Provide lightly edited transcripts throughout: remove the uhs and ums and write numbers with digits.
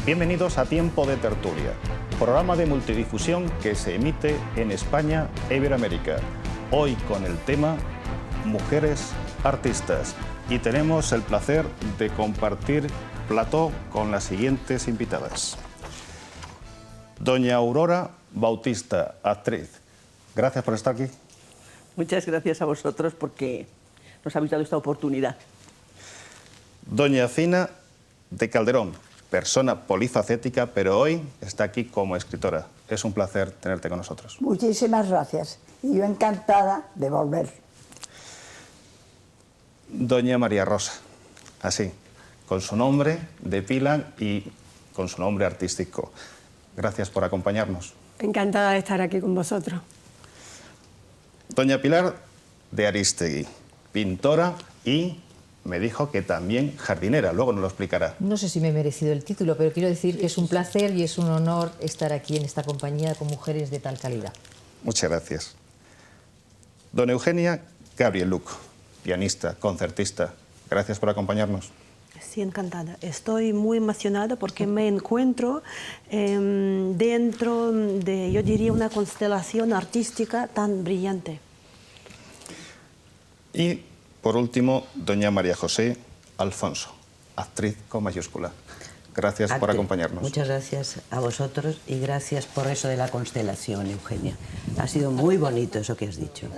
Bienvenidos a Tiempo de Tertulia, programa de multidifusión que se emite en España e Iberoamérica. Hoy con el tema Mujeres Artistas. Y tenemos el placer de compartir plató con las siguientes invitadas. Doña Aurora Bautista, actriz. Gracias por estar aquí. Muchas gracias a vosotros porque nos habéis dado esta oportunidad. Doña Fina de Calderón, persona polifacética, pero hoy está aquí como escritora. Es un placer tenerte con nosotros. Muchísimas gracias. Y yo encantada de volver. Doña María Rosa, así, con su nombre de pila y con su nombre artístico. Gracias por acompañarnos. Encantada de estar aquí con vosotros. Doña Pilar de Arístegui, pintora y me dijo que también jardinera, luego nos lo explicará. No sé si me he merecido el título, pero quiero decir que es un placer y es un honor estar aquí en esta compañía con mujeres de tal calidad. Muchas gracias. Don Eugenia Gabriel Luco, pianista, concertista. Gracias por acompañarnos. Sí, encantada. Estoy muy emocionada porque me encuentro dentro de, yo diría, una constelación artística tan brillante. Y, por último, doña María José Alfonso, actriz con mayúscula. Gracias por acompañarnos. Muchas gracias a vosotros y gracias por eso de la constelación, Eugenia. Ha sido muy bonito eso que has dicho.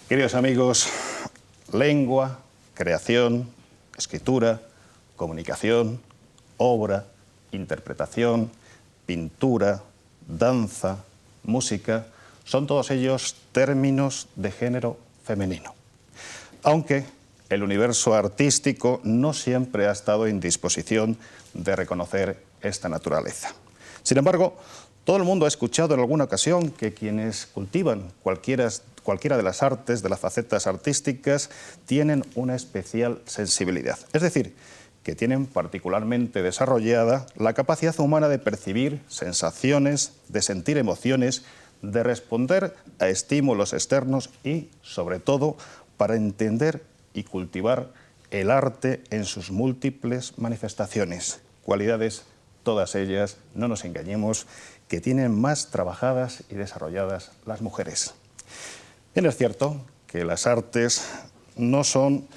Queridos amigos, lengua, creación, escritura, comunicación, obra, interpretación, pintura, danza, música, son todos ellos términos de género femenino. Aunque el universo artístico no siempre ha estado en disposición de reconocer esta naturaleza. Sin embargo, todo el mundo ha escuchado en alguna ocasión que quienes cultivan cualquiera de las artes, de las facetas artísticas, tienen una especial sensibilidad. Es decir, que tienen particularmente desarrollada la capacidad humana de percibir sensaciones, de sentir emociones, de responder a estímulos externos y, sobre todo, para entender y cultivar el arte en sus múltiples manifestaciones. Cualidades, todas ellas, no nos engañemos, que tienen más trabajadas y desarrolladas las mujeres. Bien, es cierto que las artes no son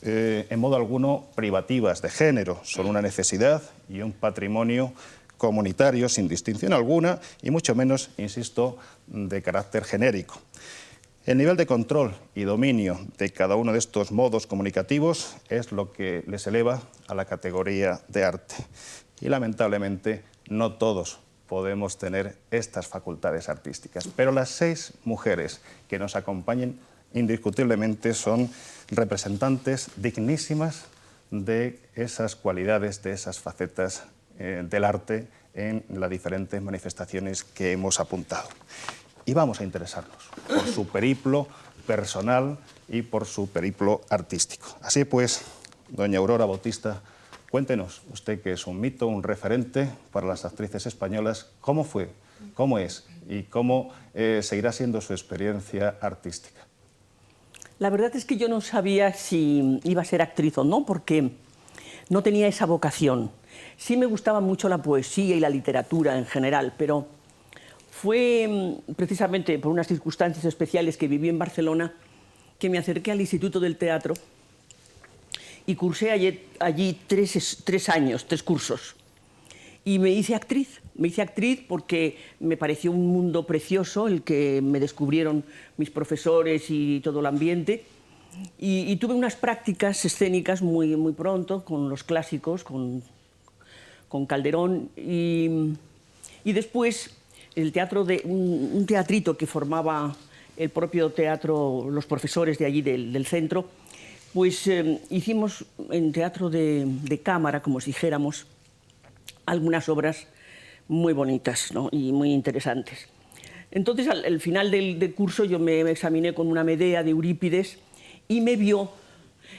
en modo alguno privativas de género, son una necesidad y un patrimonio comunitario sin distinción alguna y mucho menos, insisto, de carácter genérico. El nivel de control y dominio de cada uno de estos modos comunicativos es lo que les eleva a la categoría de arte. Y lamentablemente no todos podemos tener estas facultades artísticas. Pero las 6 mujeres que nos acompañan indiscutiblemente son representantes dignísimas de esas cualidades, de esas facetas del arte en las diferentes manifestaciones que hemos apuntado. Y vamos a interesarnos por su periplo personal y por su periplo artístico. Así pues, doña Aurora Bautista, cuéntenos, usted que es un mito, un referente para las actrices españolas, ¿cómo fue, cómo es y cómo seguirá siendo su experiencia artística? La verdad es que yo no sabía si iba a ser actriz o no, porque no tenía esa vocación. Sí me gustaba mucho la poesía y la literatura en general, pero fue precisamente por unas circunstancias especiales que viví en Barcelona que me acerqué al Instituto del Teatro y cursé allí 3 años, 3 cursos. Y me hice actriz porque me pareció un mundo precioso el que me descubrieron mis profesores y todo el ambiente. Y tuve unas prácticas escénicas muy pronto con los clásicos, con Calderón. Y después el teatro un teatrito que formaba el propio teatro, los profesores de allí del centro, pues hicimos en teatro de cámara, como si dijéramos, algunas obras muy bonitas, ¿no? Y muy interesantes. Entonces, al final del curso, yo me examiné con una Medea de Eurípides y me vio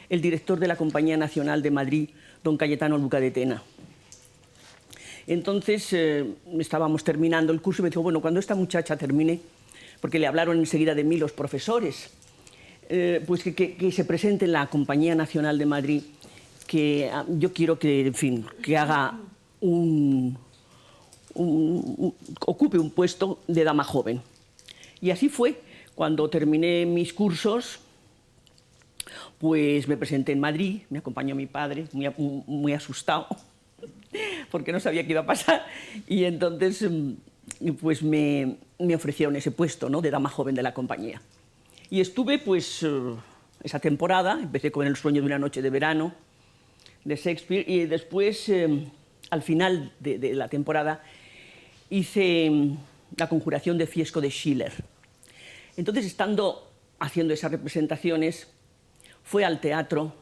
el director de la Compañía Nacional de Madrid, don Cayetano Luca de Tena. Entonces, estábamos terminando el curso y me dijo, bueno, cuando esta muchacha termine, porque le hablaron enseguida de mí los profesores, pues que se presente en la Compañía Nacional de Madrid, que yo quiero que, en fin, que haga ocupe un puesto de dama joven. Y así fue. Cuando terminé mis cursos, pues me presenté en Madrid, me acompañó mi padre, muy asustado, porque no sabía qué iba a pasar, y entonces pues me ofrecieron ese puesto, ¿no?, de dama joven de la compañía. Y estuve pues esa temporada, empecé con El sueño de una noche de verano, de Shakespeare, y después, al final de la temporada, hice La conjuración de Fiesco de Schiller. Entonces, estando haciendo esas representaciones, fue al teatro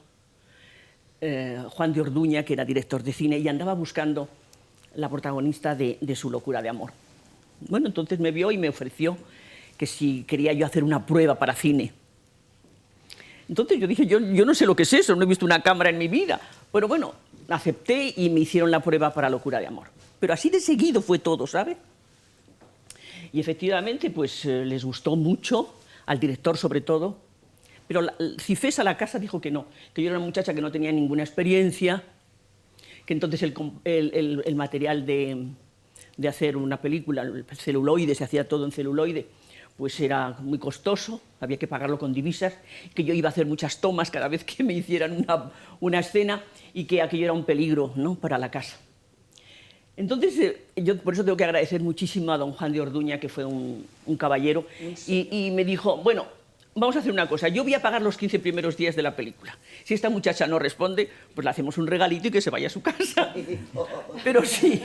Juan de Orduña, que era director de cine, y andaba buscando la protagonista de Su locura de amor. Bueno, entonces me vio y me ofreció que si quería yo hacer una prueba para cine. Entonces yo dije, yo no sé lo que es eso, no he visto una cámara en mi vida. Pero bueno, acepté y me hicieron la prueba para Locura de amor. Pero así de seguido fue todo, ¿sabe? Y efectivamente, pues les gustó mucho, al director sobre todo. Pero Cifesa, la casa, dijo que no, que yo era una muchacha que no tenía ninguna experiencia, que entonces el material de hacer una película, el celuloide, se hacía todo en celuloide, pues era muy costoso, había que pagarlo con divisas, que yo iba a hacer muchas tomas cada vez que me hicieran una escena y que aquello era un peligro, ¿no?, para la casa. Entonces, yo por eso tengo que agradecer muchísimo a don Juan de Orduña, que fue un caballero, y me dijo, bueno, vamos a hacer una cosa, yo voy a pagar los 15 primeros días de la película. Si esta muchacha no responde, pues le hacemos un regalito y que se vaya a su casa. Pero si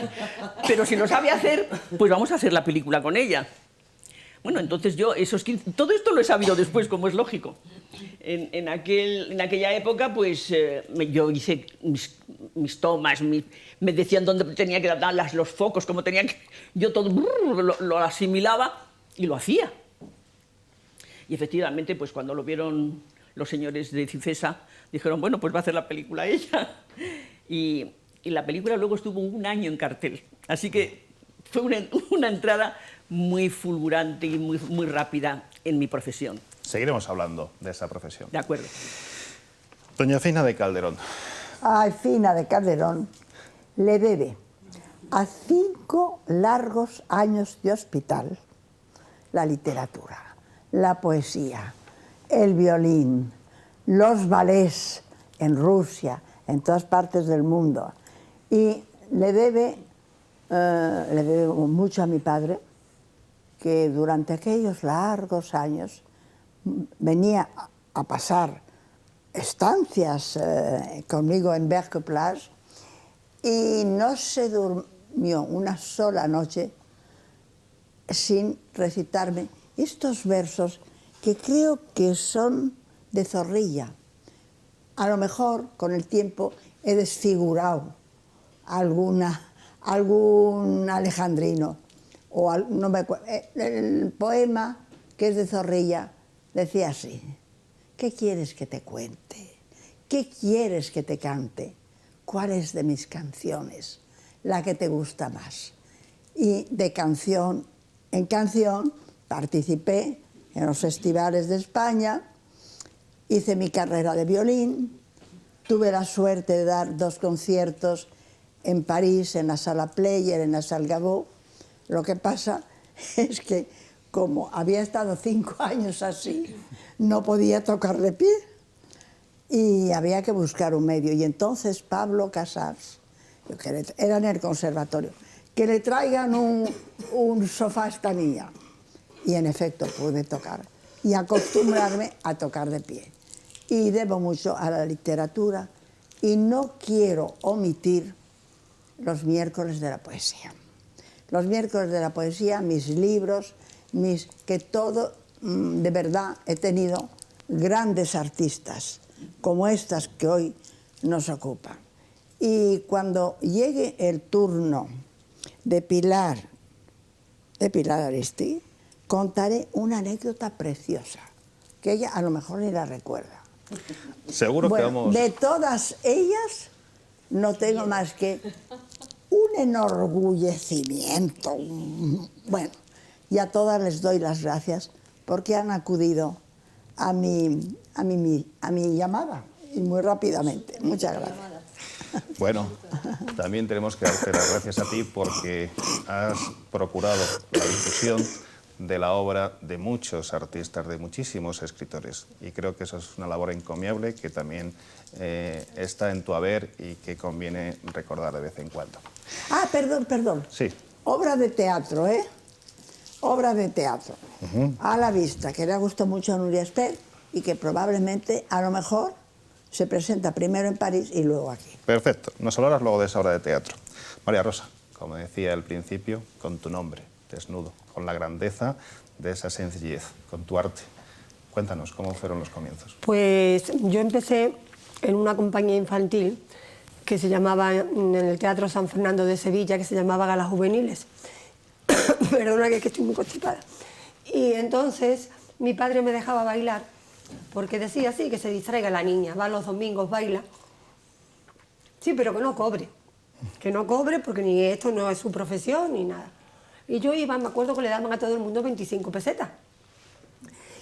lo sabe hacer, pues vamos a hacer la película con ella. Bueno, entonces yo, todo esto lo he sabido después, como es lógico. En aquella época, pues yo hice mis tomas, me decían dónde tenía que dar los focos, cómo tenía que... Yo todo lo asimilaba y lo hacía. Y efectivamente, pues cuando lo vieron los señores de Cifesa, dijeron, bueno, pues va a hacer la película ella. Y la película luego estuvo un año en cartel. Así que fue una entrada muy fulgurante y muy rápida en mi profesión. Seguiremos hablando de esa profesión. De acuerdo. Doña Fina de Calderón. Ay, Fina de Calderón le debe a 5 largos años de hospital la literatura, la poesía, el violín, los ballets en Rusia, en todas partes del mundo. Y le debe mucho a mi padre, que durante aquellos largos años venía a pasar estancias conmigo en Berck-Plage y no se durmió una sola noche sin recitarme estos versos que creo que son de Zorrilla. A lo mejor con el tiempo he desfigurado algún alejandrino. No me acuerdo. El poema, que es de Zorrilla, decía así: ¿qué quieres que te cuente? ¿Qué quieres que te cante? ¿Cuál es de mis canciones la que te gusta más? Y de canción en canción participé en los festivales de España, hice mi carrera de violín, tuve la suerte de dar 2 conciertos en París, en la Sala Player, en la Salle Gaveau. Lo que pasa es que, como había estado 5 años así, no podía tocar de pie y había que buscar un medio. Y entonces Pablo Casals, que era en el conservatorio, que le traigan un sofá a esta niña. Y en efecto pude tocar y acostumbrarme a tocar de pie. Y debo mucho a la literatura y no quiero omitir los miércoles de la poesía. Los miércoles de la poesía, mis libros, que todo, de verdad, he tenido grandes artistas, como estas que hoy nos ocupan. Y cuando llegue el turno de Pilar Aristide, contaré una anécdota preciosa, que ella a lo mejor ni la recuerda. Seguro que vamos... De todas ellas, no tengo más que un enorgullecimiento. Bueno, y a todas les doy las gracias porque han acudido a mi llamada, y muy rápidamente. Muchas gracias. Bueno, también tenemos que darte las gracias a ti porque has procurado la difusión de la obra de muchos artistas, de muchísimos escritores. Y creo que eso es una labor encomiable que también está en tu haber y que conviene recordar de vez en cuando. Ah, perdón. Sí. Obra de teatro, ¿eh? Obra de teatro. A la vista, que le ha gustado mucho a Nuria Esper y que probablemente, a lo mejor, se presenta primero en París y luego aquí. Perfecto. Nos hablarás luego de esa obra de teatro. María Rosa, como decía al principio, con tu nombre, desnudo, con la grandeza de esa sencillez, con tu arte. Cuéntanos, ¿cómo fueron los comienzos? Pues yo empecé en una compañía infantil que se llamaba, en el Teatro San Fernando de Sevilla, que se llamaba Galas Juveniles. Perdona que estoy muy constipada. Y entonces mi padre me dejaba bailar, porque decía así, que se distraiga la niña, va los domingos, baila. Sí, pero que no cobre. Que no cobre porque ni esto no es su profesión ni nada. Y yo iba, me acuerdo que le daban a todo el mundo 25 pesetas.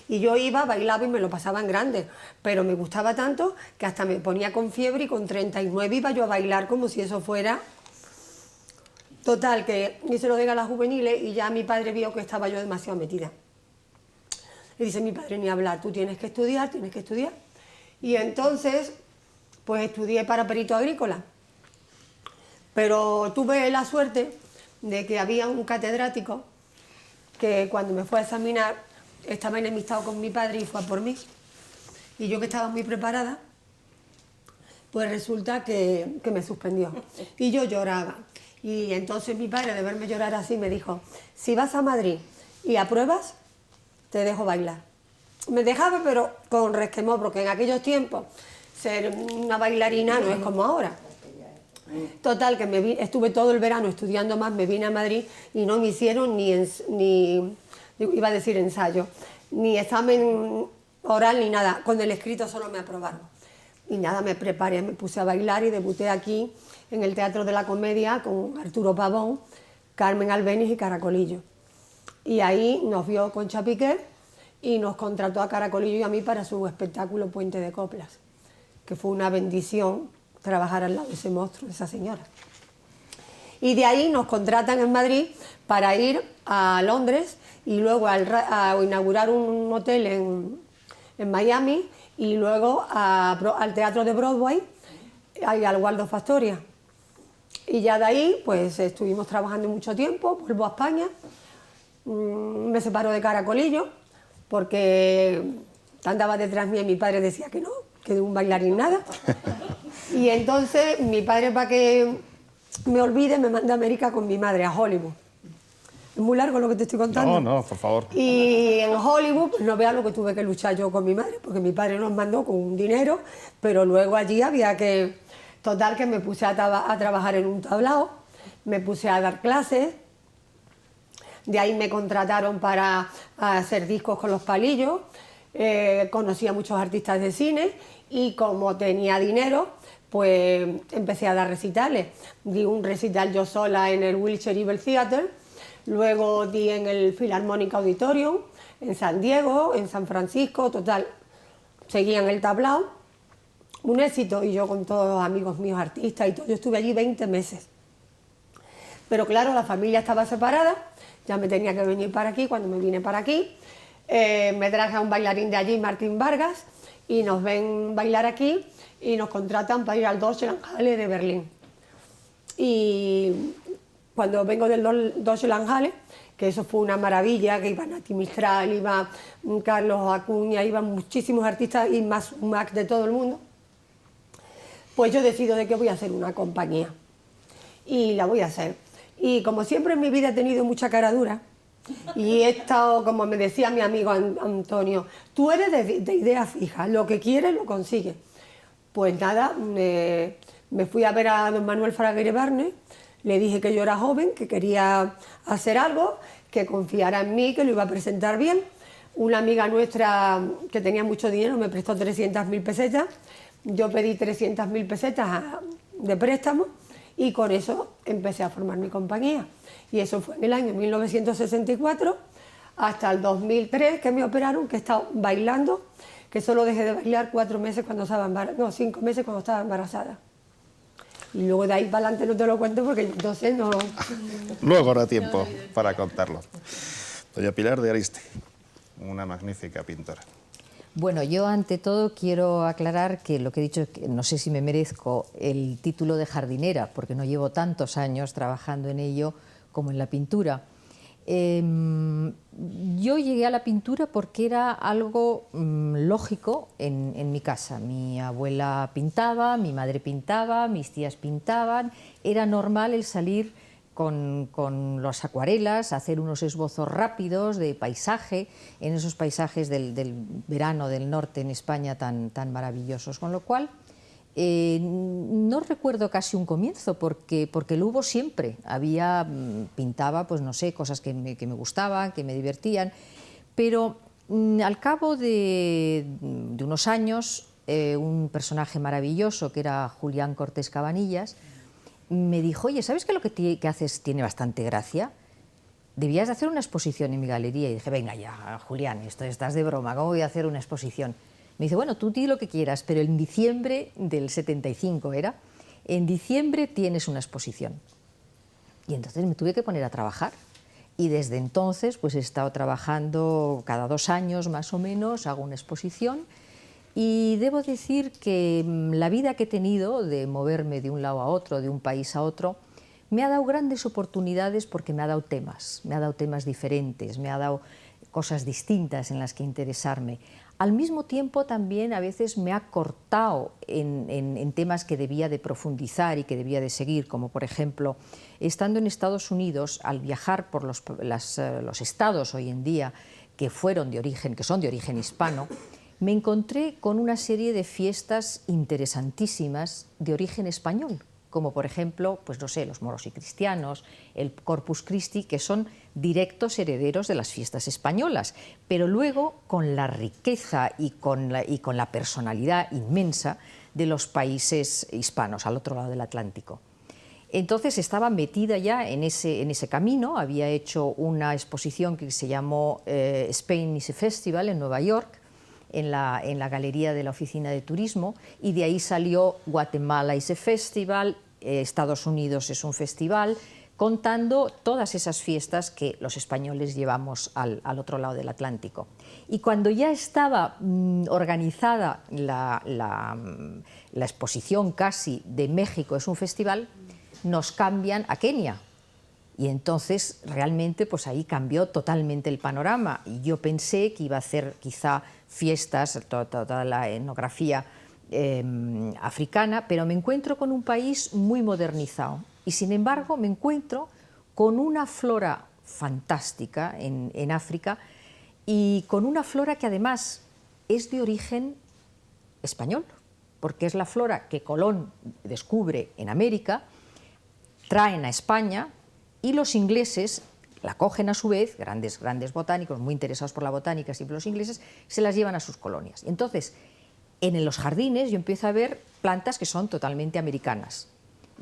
Y yo iba, bailaba y me lo pasaba en grande. Pero me gustaba tanto que hasta me ponía con fiebre y con 39 iba yo a bailar como si eso fuera... Total, que hice lo de Galas Juveniles y ya mi padre vio que estaba yo demasiado metida. Le dice mi padre, ni hablar, tú tienes que estudiar, tienes que estudiar. Y entonces, pues estudié para perito agrícola. Pero tuve la suerte de que había un catedrático que cuando me fue a examinar estaba enemistado con mi padre y fue a por mí. Y yo que estaba muy preparada, pues resulta que me suspendió. Y yo lloraba. Y entonces mi padre, de verme llorar así, me dijo, si vas a Madrid y apruebas, te dejo bailar. Me dejaba, pero con resquemor, porque en aquellos tiempos ser una bailarina no es como ahora. Total, que estuve todo el verano estudiando más, me vine a Madrid y no me hicieron ni iba a decir ensayo, ni examen oral ni nada, con el escrito solo me aprobaron. Y nada, me preparé, me puse a bailar y debuté aquí en el Teatro de la Comedia con Arturo Pavón, Carmen Albéniz y Caracolillo. Y ahí nos vio Concha Piqué y nos contrató a Caracolillo y a mí para su espectáculo Puente de Coplas, que fue una bendición trabajar al lado de ese monstruo, de esa señora. Y de ahí nos contratan en Madrid para ir a Londres y luego a inaugurar un hotel en Miami y luego al Teatro de Broadway y al Waldorf Astoria. Y ya de ahí pues estuvimos trabajando mucho tiempo, vuelvo a España, me separo de Caracolillo porque andaba detrás mío y mi padre decía que no, que de un bailarín nada. Y entonces mi padre, para que me olvide, me manda a América con mi madre, a Hollywood. Es muy largo lo que te estoy contando. No, por favor. Y en Hollywood, pues no veas lo que tuve que luchar yo con mi madre, porque mi padre nos mandó con un dinero, pero luego allí había que... Total, que me puse a trabajar en un tablao, me puse a dar clases, de ahí me contrataron para hacer discos con los palillos, conocí a muchos artistas de cine y como tenía dinero, pues empecé a dar recitales. Di un recital yo sola en el Wilshire Evil Theatre, luego di en el Philharmonic Auditorium, en San Diego, en San Francisco, total, seguía en el tablao. Un éxito, y yo con todos los amigos míos artistas y todo, yo estuve allí 20 meses. Pero claro, la familia estaba separada, ya me tenía que venir para aquí. Cuando me vine para aquí, me traje a un bailarín de allí, Martín Vargas, y nos ven bailar aquí y nos contratan para ir al Deutschlandhalle de Berlín. Y cuando vengo del Deutschlandhalle, que eso fue una maravilla, que iba Nati Mistral, iba Carlos Acuña, iban muchísimos artistas y más Max de todo el mundo, pues yo decido de que voy a hacer una compañía. Y la voy a hacer. Y como siempre en mi vida he tenido mucha cara dura, y he estado, como me decía mi amigo Antonio, tú eres de idea fija, lo que quieres lo consigues. Pues nada, me fui a ver a don Manuel Fragueiro Barnes, le dije que yo era joven, que quería hacer algo, que confiara en mí, que lo iba a presentar bien. Una amiga nuestra que tenía mucho dinero me prestó 300.000 pesetas, yo pedí 300.000 pesetas de préstamo y con eso empecé a formar mi compañía. Y eso fue en el año 1964 hasta el 2003 que me operaron, que he estado bailando, que solo dejé de bailar 4 meses cuando estaba embarazada, no, 5 meses cuando estaba embarazada. Y luego de ahí para adelante no te lo cuento porque entonces no... Luego habrá tiempo para contarlo. Doña Pilar de Ariste, una magnífica pintora. Bueno, yo ante todo quiero aclarar que lo que he dicho es que no sé si me merezco el título de jardinera, porque no llevo tantos años trabajando en ello como en la pintura. Yo llegué a la pintura porque era algo lógico en mi casa. Mi abuela pintaba, mi madre pintaba, mis tías pintaban. Era normal el salir con las acuarelas, hacer unos esbozos rápidos de paisaje, en esos paisajes del verano del norte en España tan maravillosos. Con lo cual, no recuerdo casi un comienzo, porque lo hubo siempre. Pintaba, pues no sé, cosas que me gustaban, que me divertían, pero al cabo de unos años, un personaje maravilloso, que era Julián Cortés Cabanillas, me dijo: oye, ¿sabes que lo que haces tiene bastante gracia? Debías de hacer una exposición en mi galería. Y dije: venga ya, Julián, estás de broma, ¿cómo voy a hacer una exposición? Me dice: bueno, tú di lo que quieras, pero en diciembre del 75 en diciembre tienes una exposición. Y entonces me tuve que poner a trabajar. Y desde entonces pues he estado trabajando cada 2 años más o menos, hago una exposición. Y debo decir que la vida que he tenido de moverme de un lado a otro, de un país a otro, me ha dado grandes oportunidades porque me ha dado temas diferentes, me ha dado cosas distintas en las que interesarme. Al mismo tiempo también a veces me ha cortado en temas que debía de profundizar y que debía de seguir, como por ejemplo, estando en Estados Unidos, al viajar por los estados hoy en día que son de origen hispano, me encontré con una serie de fiestas interesantísimas de origen español, como por ejemplo, pues no sé, los moros y cristianos, el Corpus Christi, que son directos herederos de las fiestas españolas, pero luego con la riqueza y con la personalidad inmensa de los países hispanos, al otro lado del Atlántico. Entonces estaba metida ya en ese camino, había hecho una exposición que se llamó Spain is a Festival en Nueva York, en la galería de la Oficina de Turismo, y de ahí salió Guatemala is a Festival, Estados Unidos es un festival, contando todas esas fiestas que los españoles llevamos al otro lado del Atlántico. Y cuando ya estaba organizada la exposición casi de México es un festival, nos cambian a Kenia. Y entonces realmente pues ahí cambió totalmente el panorama. Y yo pensé que iba a hacer quizá fiestas, toda la etnografía africana, pero me encuentro con un país muy modernizado. Y sin embargo me encuentro con una flora fantástica en África, y con una flora que además es de origen español, porque es la flora que Colón descubre en América, traen a España, y los ingleses la cogen a su vez, grandes botánicos, muy interesados por la botánica, siempre los ingleses, se las llevan a sus colonias. Entonces, en los jardines yo empiezo a ver plantas que son totalmente americanas.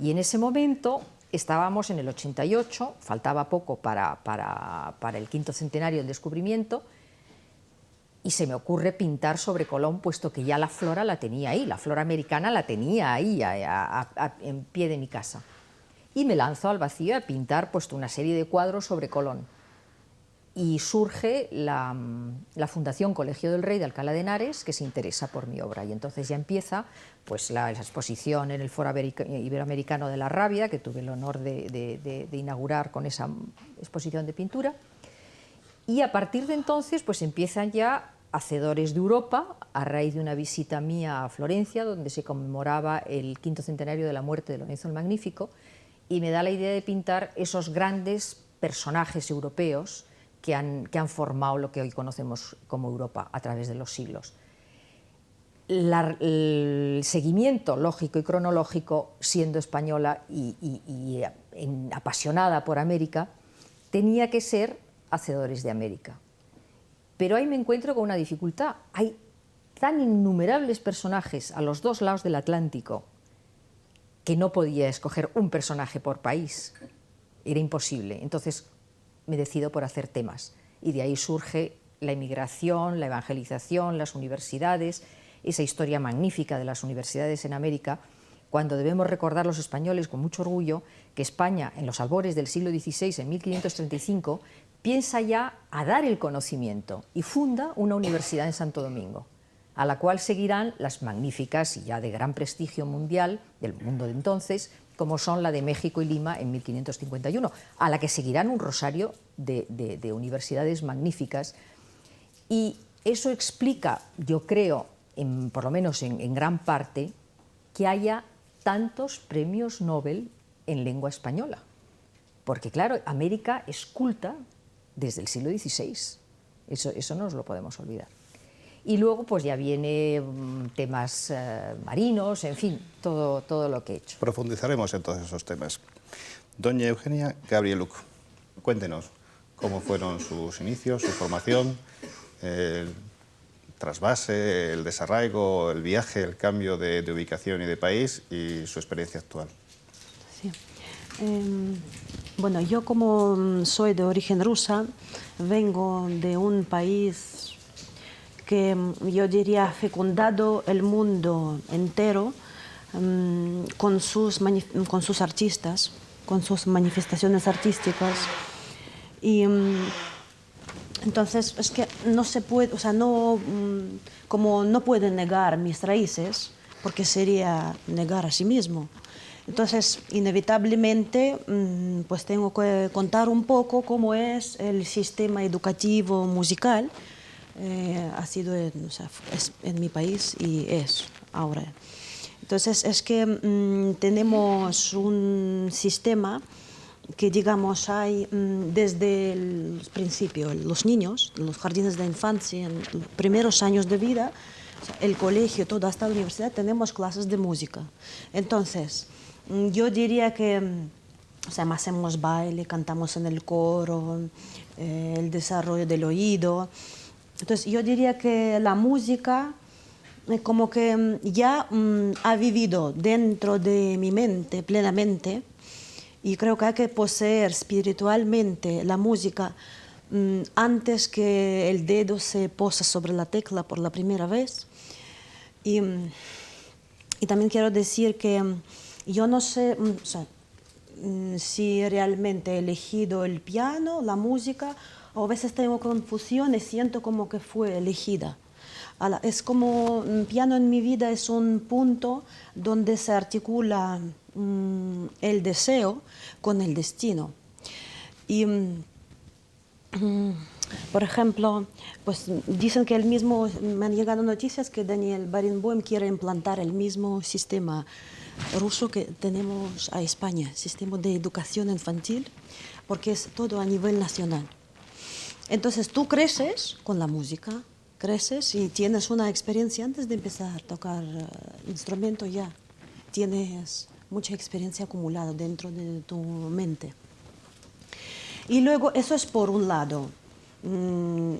Y en ese momento estábamos en el 88, faltaba poco para el 5º centenario del descubrimiento, y se me ocurre pintar sobre Colón, puesto que ya la flora la tenía ahí, la flora americana la tenía ahí, en pie de mi casa. Y me lanzo al vacío a pintar una serie de cuadros sobre Colón. Y surge la Fundación Colegio del Rey de Alcalá de Henares, que se interesa por mi obra. Y entonces ya empieza pues, la exposición en el Foro Iberoamericano de la Rábida, que tuve el honor de inaugurar con esa exposición de pintura. Y a partir de entonces pues, empiezan ya hacedores de Europa, a raíz de una visita mía a Florencia, donde se conmemoraba el 5º centenario de la muerte de Lorenzo el Magnífico, y me da la idea de pintar esos grandes personajes europeos que han formado lo que hoy conocemos como Europa a través de los siglos. El seguimiento lógico y cronológico, siendo española y apasionada por América, tenía que ser hacedores de América. Pero ahí me encuentro con una dificultad. Hay tan innumerables personajes a los 2 lados del Atlántico que no podía escoger un personaje por país, era imposible. Entonces me decido por hacer temas, y de ahí surge la inmigración, la evangelización, las universidades, esa historia magnífica de las universidades en América, cuando debemos recordar los españoles con mucho orgullo que España, en los albores del siglo XVI, en 1535, piensa ya a dar el conocimiento y funda una universidad en Santo Domingo, a la cual seguirán las magníficas y ya de gran prestigio mundial del mundo de entonces, como son la de México y Lima en 1551, a la que seguirán un rosario de universidades magníficas. Y eso explica, yo creo, por lo menos en gran parte, que haya tantos premios Nobel en lengua española. Porque claro, América es culta desde el siglo XVI, eso no nos lo podemos olvidar. Y luego pues ya viene temas marinos, en fin, todo lo que he hecho. Profundizaremos en todos esos temas. Doña Eugenia Gabrieluk, cuéntenos cómo fueron sus inicios, su formación, el trasvase, el desarraigo, el viaje, el cambio de ubicación y de país y su experiencia actual. Sí. Bueno, yo como soy de origen rusa, vengo de un país que yo diría ha fecundado el mundo entero con sus artistas, con sus manifestaciones artísticas. Y entonces es que no se puede, o sea, como no puedo negar mis raíces, porque sería negar a sí mismo. Entonces, inevitablemente, pues tengo que contar un poco cómo es el sistema educativo musical. Ha sido en mi país y es ahora. Entonces, es que tenemos un sistema que, digamos, hay desde el principio, los niños, los jardines de infancia, en los primeros años de vida, el colegio, todo hasta la universidad, tenemos clases de música. Entonces, yo diría que hacemos baile, cantamos en el coro, el desarrollo del oído. Entonces, yo diría que la música como que ya ha vivido dentro de mi mente plenamente, y creo que hay que poseer espiritualmente la música antes que el dedo se posa sobre la tecla por la primera vez. Y también quiero decir que yo no sé si realmente he elegido el piano, la música, o a veces tengo confusión y siento como que fue elegida. Es como piano en mi vida es un punto donde se articula el deseo con el destino. Y, por ejemplo, pues dicen que me han llegado noticias que Daniel Barenboim quiere implantar el mismo sistema ruso que tenemos a España, sistema de educación infantil, porque es todo a nivel nacional. Entonces tú creces con la música, creces y tienes una experiencia antes de empezar a tocar instrumento, ya tienes mucha experiencia acumulada dentro de tu mente. Y luego eso es por un lado,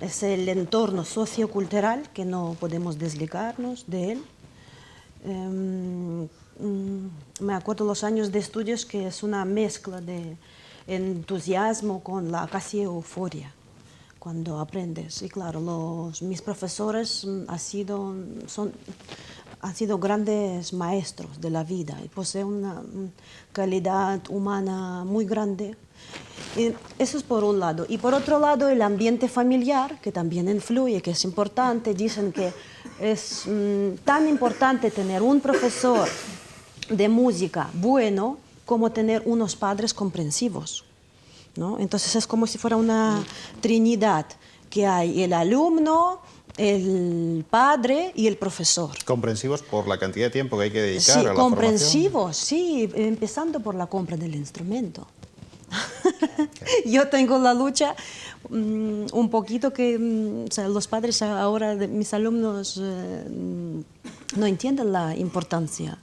es el entorno sociocultural que no podemos desligarnos de él. Me acuerdo los años de estudios que es una mezcla de entusiasmo con la casi euforia cuando aprendes. Y claro, mis profesores han sido grandes maestros de la vida y poseen una calidad humana muy grande. Y eso es por un lado. Y por otro lado, el ambiente familiar, que también influye, que es importante. Dicen que es tan importante tener un profesor de música bueno como tener unos padres comprensivos, ¿no? Entonces es como si fuera una trinidad, que hay el alumno, el padre y el profesor. Comprensivos por la cantidad de tiempo que hay que dedicar a la comprensivos, sí, empezando por la compra del instrumento. Yo tengo la lucha un poquito que los padres ahora de mis alumnos no entienden la importancia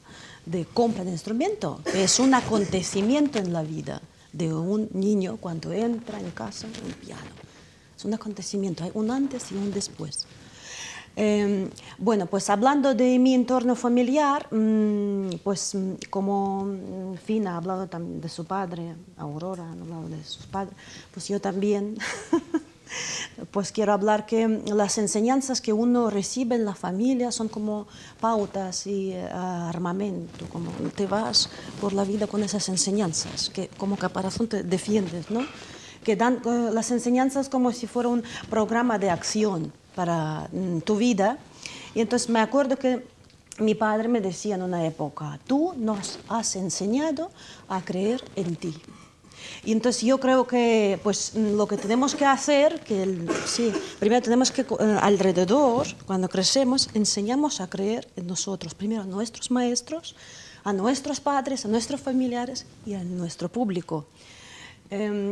de compra de instrumento. Es un acontecimiento en la vida de un niño cuando entra en casa un piano. Es un acontecimiento, hay un antes y un después. Bueno, pues hablando de mi entorno familiar, pues como Fina ha hablado también de su padre, Aurora ha hablado de sus padres, pues yo también Pues quiero hablar que las enseñanzas que uno recibe en la familia son como pautas y armamento, como te vas por la vida con esas enseñanzas, que como caparazón te defiendes, ¿no? Que dan las enseñanzas como si fuera un programa de acción para tu vida. Y entonces me acuerdo que mi padre me decía en una época, tú nos has enseñado a creer en ti. Y entonces yo creo que pues, lo que tenemos que hacer, sí, primero tenemos que alrededor, cuando crecemos, enseñamos a creer en nosotros, primero a nuestros maestros, a nuestros padres, a nuestros familiares y a nuestro público.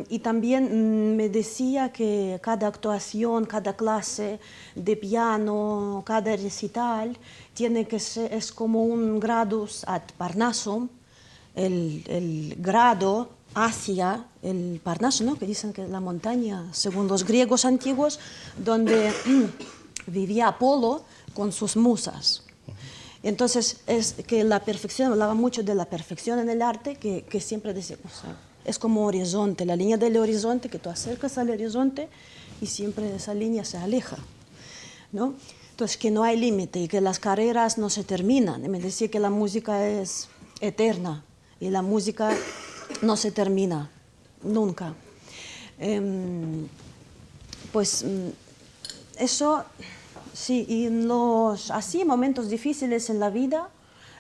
Y también me decía que cada actuación, cada clase de piano, cada recital, tiene que ser, es como un gradus ad Parnassum, el grado hacia el Parnaso, ¿no? Que dicen que es la montaña, según los griegos antiguos, donde vivía Apolo con sus musas. Entonces, es que la perfección, hablaba mucho de la perfección en el arte, que siempre decía, o sea, es como horizonte, la línea del horizonte, que tú acercas al horizonte y siempre esa línea se aleja, ¿no? Entonces, que no hay límite y que las carreras no se terminan. Y me decía que la música es eterna y la música no se termina, nunca. Pues eso, sí, y en los así momentos difíciles en la vida,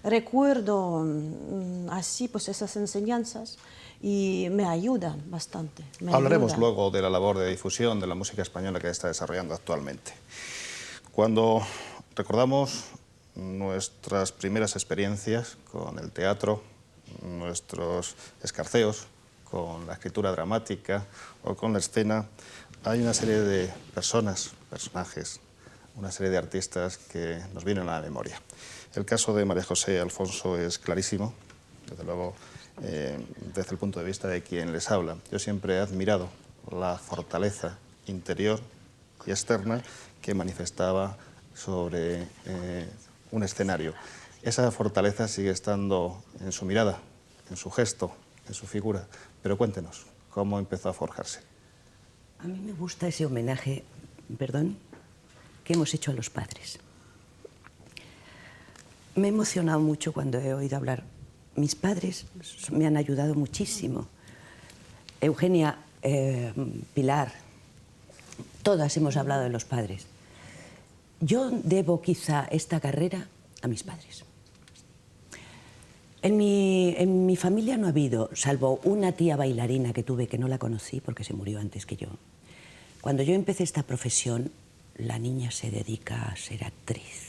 recuerdo así pues esas enseñanzas y me ayudan bastante. Hablaremos luego de la labor de difusión de la música española que está desarrollando actualmente. Cuando recordamos nuestras primeras experiencias con el teatro, nuestros escarceos con la escritura dramática o con la escena, hay una serie de personajes, una serie de artistas que nos vienen a la memoria. El caso de María José Alfonso es clarísimo, desde luego, desde el punto de vista de quien les habla. Yo siempre he admirado la fortaleza interior y externa que manifestaba sobre un escenario. Esa fortaleza sigue estando en su mirada, en su gesto, en su figura. Pero cuéntenos, ¿cómo empezó a forjarse? A mí me gusta ese homenaje, perdón, que hemos hecho a los padres. Me he emocionado mucho cuando he oído hablar. Mis padres me han ayudado muchísimo. Eugenia, Pilar, todas hemos hablado de los padres. Yo debo quizá esta carrera a mis padres. En mi familia no ha habido, salvo una tía bailarina que tuve, que no la conocí porque se murió antes que yo. Cuando yo empecé esta profesión, la niña se dedica a ser actriz.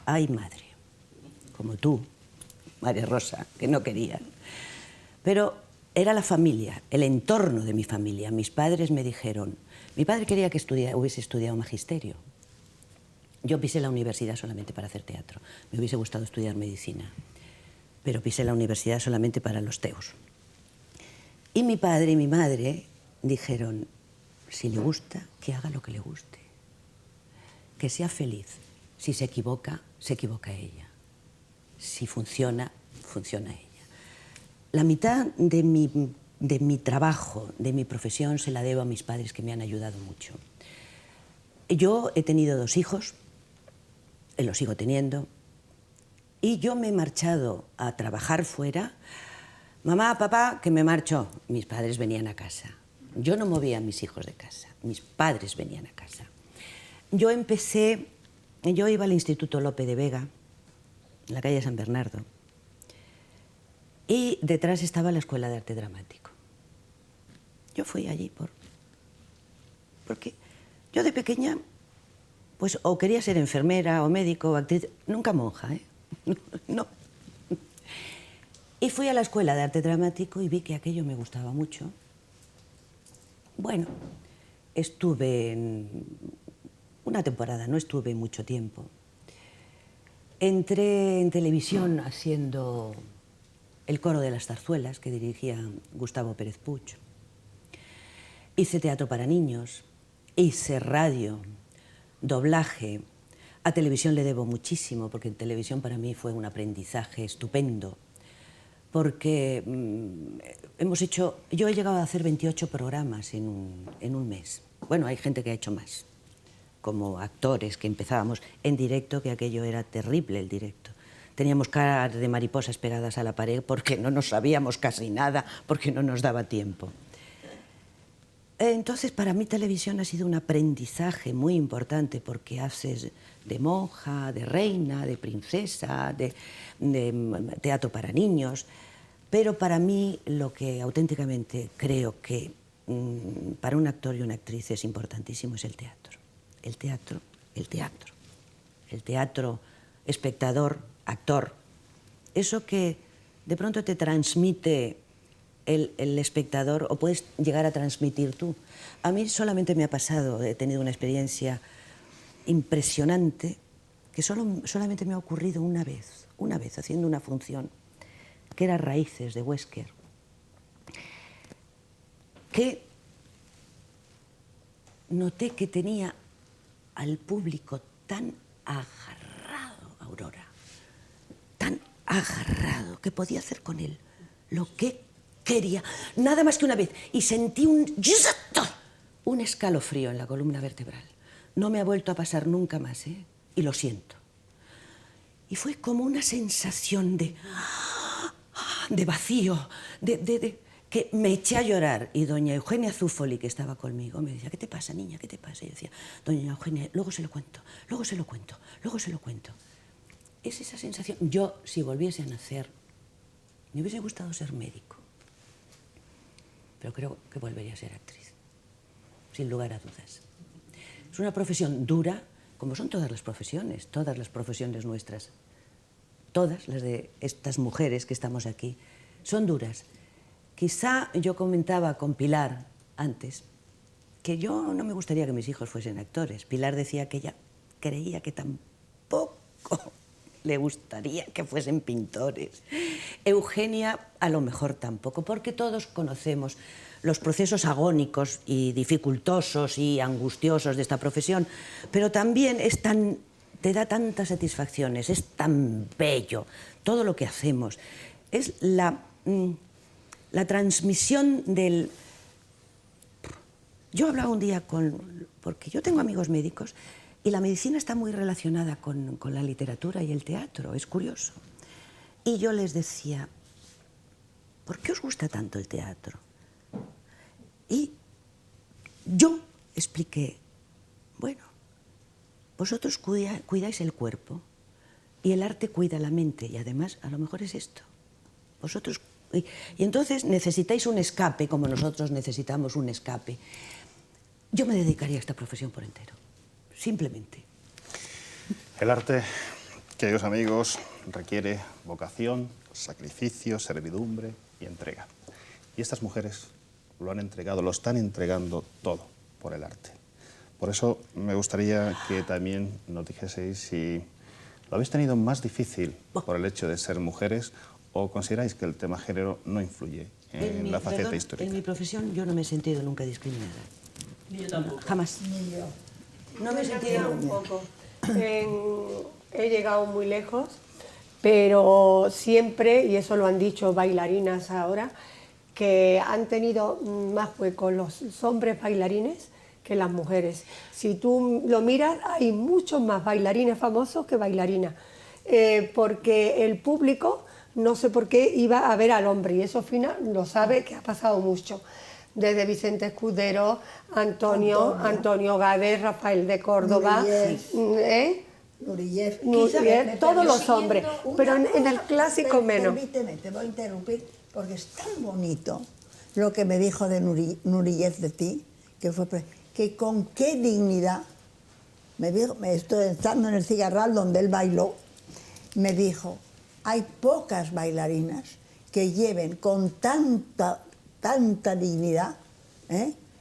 Ay, madre, como tú, María Rosa, que no querían. Pero era la familia, el entorno de mi familia. Mis padres me dijeron, mi padre quería que hubiese estudiado magisterio. Yo pisé la universidad solamente para hacer teatro. Me hubiese gustado estudiar medicina, pero pisé la universidad solamente para los teos. Y mi padre y mi madre dijeron, si le gusta, que haga lo que le guste. Que sea feliz. Si se equivoca ella. Si funciona, funciona ella. La mitad de mi trabajo, de mi profesión, se la debo a mis padres, que me han ayudado mucho. Yo he tenido 2 hijos, los sigo teniendo, y yo me he marchado a trabajar fuera. Mamá, papá, que me marcho. Mis padres venían a casa. Yo no movía a mis hijos de casa, mis padres venían a casa. Yo iba al Instituto Lope de Vega, en la calle San Bernardo, y detrás estaba la Escuela de Arte Dramático. Yo fui allí porque yo de pequeña, pues o quería ser enfermera o médico o actriz, nunca monja, ¿eh? No. Y fui a la Escuela de Arte Dramático y vi que aquello me gustaba mucho. Bueno, estuve en una temporada, no estuve mucho tiempo. Entré en televisión haciendo el coro de las zarzuelas que dirigía Gustavo Pérez Puig. Hice teatro para niños, hice radio, doblaje. A televisión le debo muchísimo, porque en televisión para mí fue un aprendizaje estupendo, porque yo he llegado a hacer 28 programas en un mes. Bueno, hay gente que ha hecho más, como actores que empezábamos en directo, que aquello era terrible el directo. Teníamos caras de mariposas pegadas a la pared porque no nos sabíamos casi nada, porque no nos daba tiempo. Entonces, para mí televisión ha sido un aprendizaje muy importante porque haces de monja, de reina, de princesa, de teatro para niños. Pero para mí lo que auténticamente creo que para un actor y una actriz es importantísimo es el teatro. El teatro, el teatro. El teatro, espectador, actor. Eso que de pronto te transmite el espectador o puedes llegar a transmitir tú. A mí solamente me ha pasado, he tenido una experiencia impresionante que solamente me ha ocurrido una vez haciendo una función que era Raíces de Wesker, que noté que tenía al público tan agarrado, Aurora, tan agarrado que podía hacer con él lo que quería, nada más que una vez, y sentí un escalofrío en la columna vertebral. No me ha vuelto a pasar nunca más, ¿eh? Y lo siento. Y fue como una sensación de vacío, que me eché a llorar. Y doña Eugenia Zúfoli, que estaba conmigo, me decía, ¿qué te pasa, niña? ¿Qué te pasa? Y yo decía, doña Eugenia, luego se lo cuento, luego se lo cuento, luego se lo cuento. Es esa sensación. Yo, si volviese a nacer, me hubiese gustado ser médico. Pero creo que volvería a ser actriz, sin lugar a dudas. Es una profesión dura, como son todas las profesiones nuestras. Todas las de estas mujeres que estamos aquí son duras. Quizá yo comentaba con Pilar antes que yo no me gustaría que mis hijos fuesen actores. Pilar decía que ella creía que tampoco le gustaría que fuesen pintores. Eugenia a lo mejor tampoco, porque todos conocemos los procesos agónicos y dificultosos y angustiosos de esta profesión, pero también te da tantas satisfacciones, es tan bello todo lo que hacemos. Es la transmisión del... Yo hablaba un día porque yo tengo amigos médicos y la medicina está muy relacionada con la literatura y el teatro, es curioso. Y yo les decía, ¿por qué os gusta tanto el teatro? Y yo expliqué, bueno, vosotros cuidáis el cuerpo y el arte cuida la mente y además a lo mejor es esto. Vosotros... Y entonces necesitáis un escape como nosotros necesitamos un escape. Yo me dedicaría a esta profesión por entero. Simplemente. El arte, queridos amigos, requiere vocación, sacrificio, servidumbre y entrega. Y estas mujeres lo han entregado, lo están entregando todo por el arte. Por eso me gustaría que también nos dijeseis si lo habéis tenido más difícil por el hecho de ser mujeres o consideráis que el tema género no influye en la faceta histórica. En mi profesión yo no me he sentido nunca discriminada. Ni yo tampoco. Jamás. Ni yo. No me sentía un poco. He llegado muy lejos, pero siempre, y eso lo han dicho bailarinas ahora, que han tenido más hueco los hombres bailarines que las mujeres. Si tú lo miras, hay muchos más bailarines famosos que bailarinas, porque el público, no sé por qué, iba a ver al hombre, y eso Fina lo sabe, que ha pasado mucho. Desde Vicente Escudero, Antonio Gades, Rafael de Córdoba, Nureyev, todos los hombres, pero en el clásico menos. Permíteme, te voy a interrumpir, porque es tan bonito lo que me dijo de Nureyev de ti, que con qué dignidad, me estoy estando en el Cigarral donde él bailó, me dijo, hay pocas bailarinas que lleven con tanta dignidad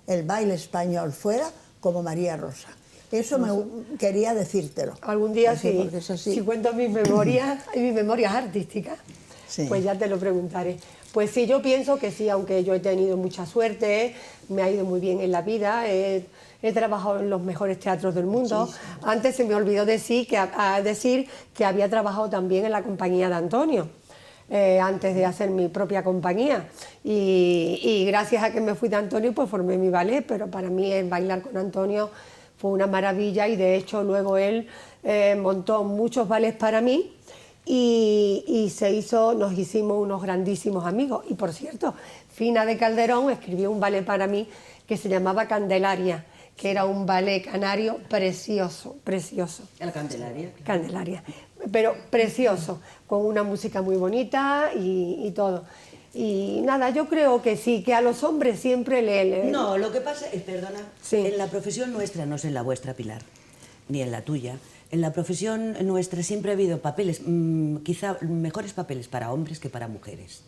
el baile español fuera como María Rosa. Eso quería decírtelo. Algún día sí, si cuento mis memorias artísticas, sí, pues ya te lo preguntaré. Pues sí, yo pienso que sí, aunque yo he tenido mucha suerte, me ha ido muy bien en la vida, he trabajado en los mejores teatros del mundo. Sí. Antes se me olvidó decir que había trabajado también en la compañía de Antonio. antes de hacer mi propia compañía. Y gracias a que me fui de Antonio, pues formé mi ballet, pero para mí el bailar con Antonio fue una maravilla y de hecho luego él montó muchos ballets para mí y nos hicimos unos grandísimos amigos. Y por cierto, Fina de Calderón escribió un ballet para mí que se llamaba Candelaria, que era un ballet canario precioso, precioso. ¿La Candelaria? Candelaria, pero precioso, con una música muy bonita y todo. Y nada, yo creo que sí, que a los hombres siempre No, lo que pasa es, perdona, Sí. en la profesión nuestra, no es en la vuestra, Pilar, ni en la tuya, en la profesión nuestra siempre ha habido papeles, quizá mejores papeles para hombres que para mujeres.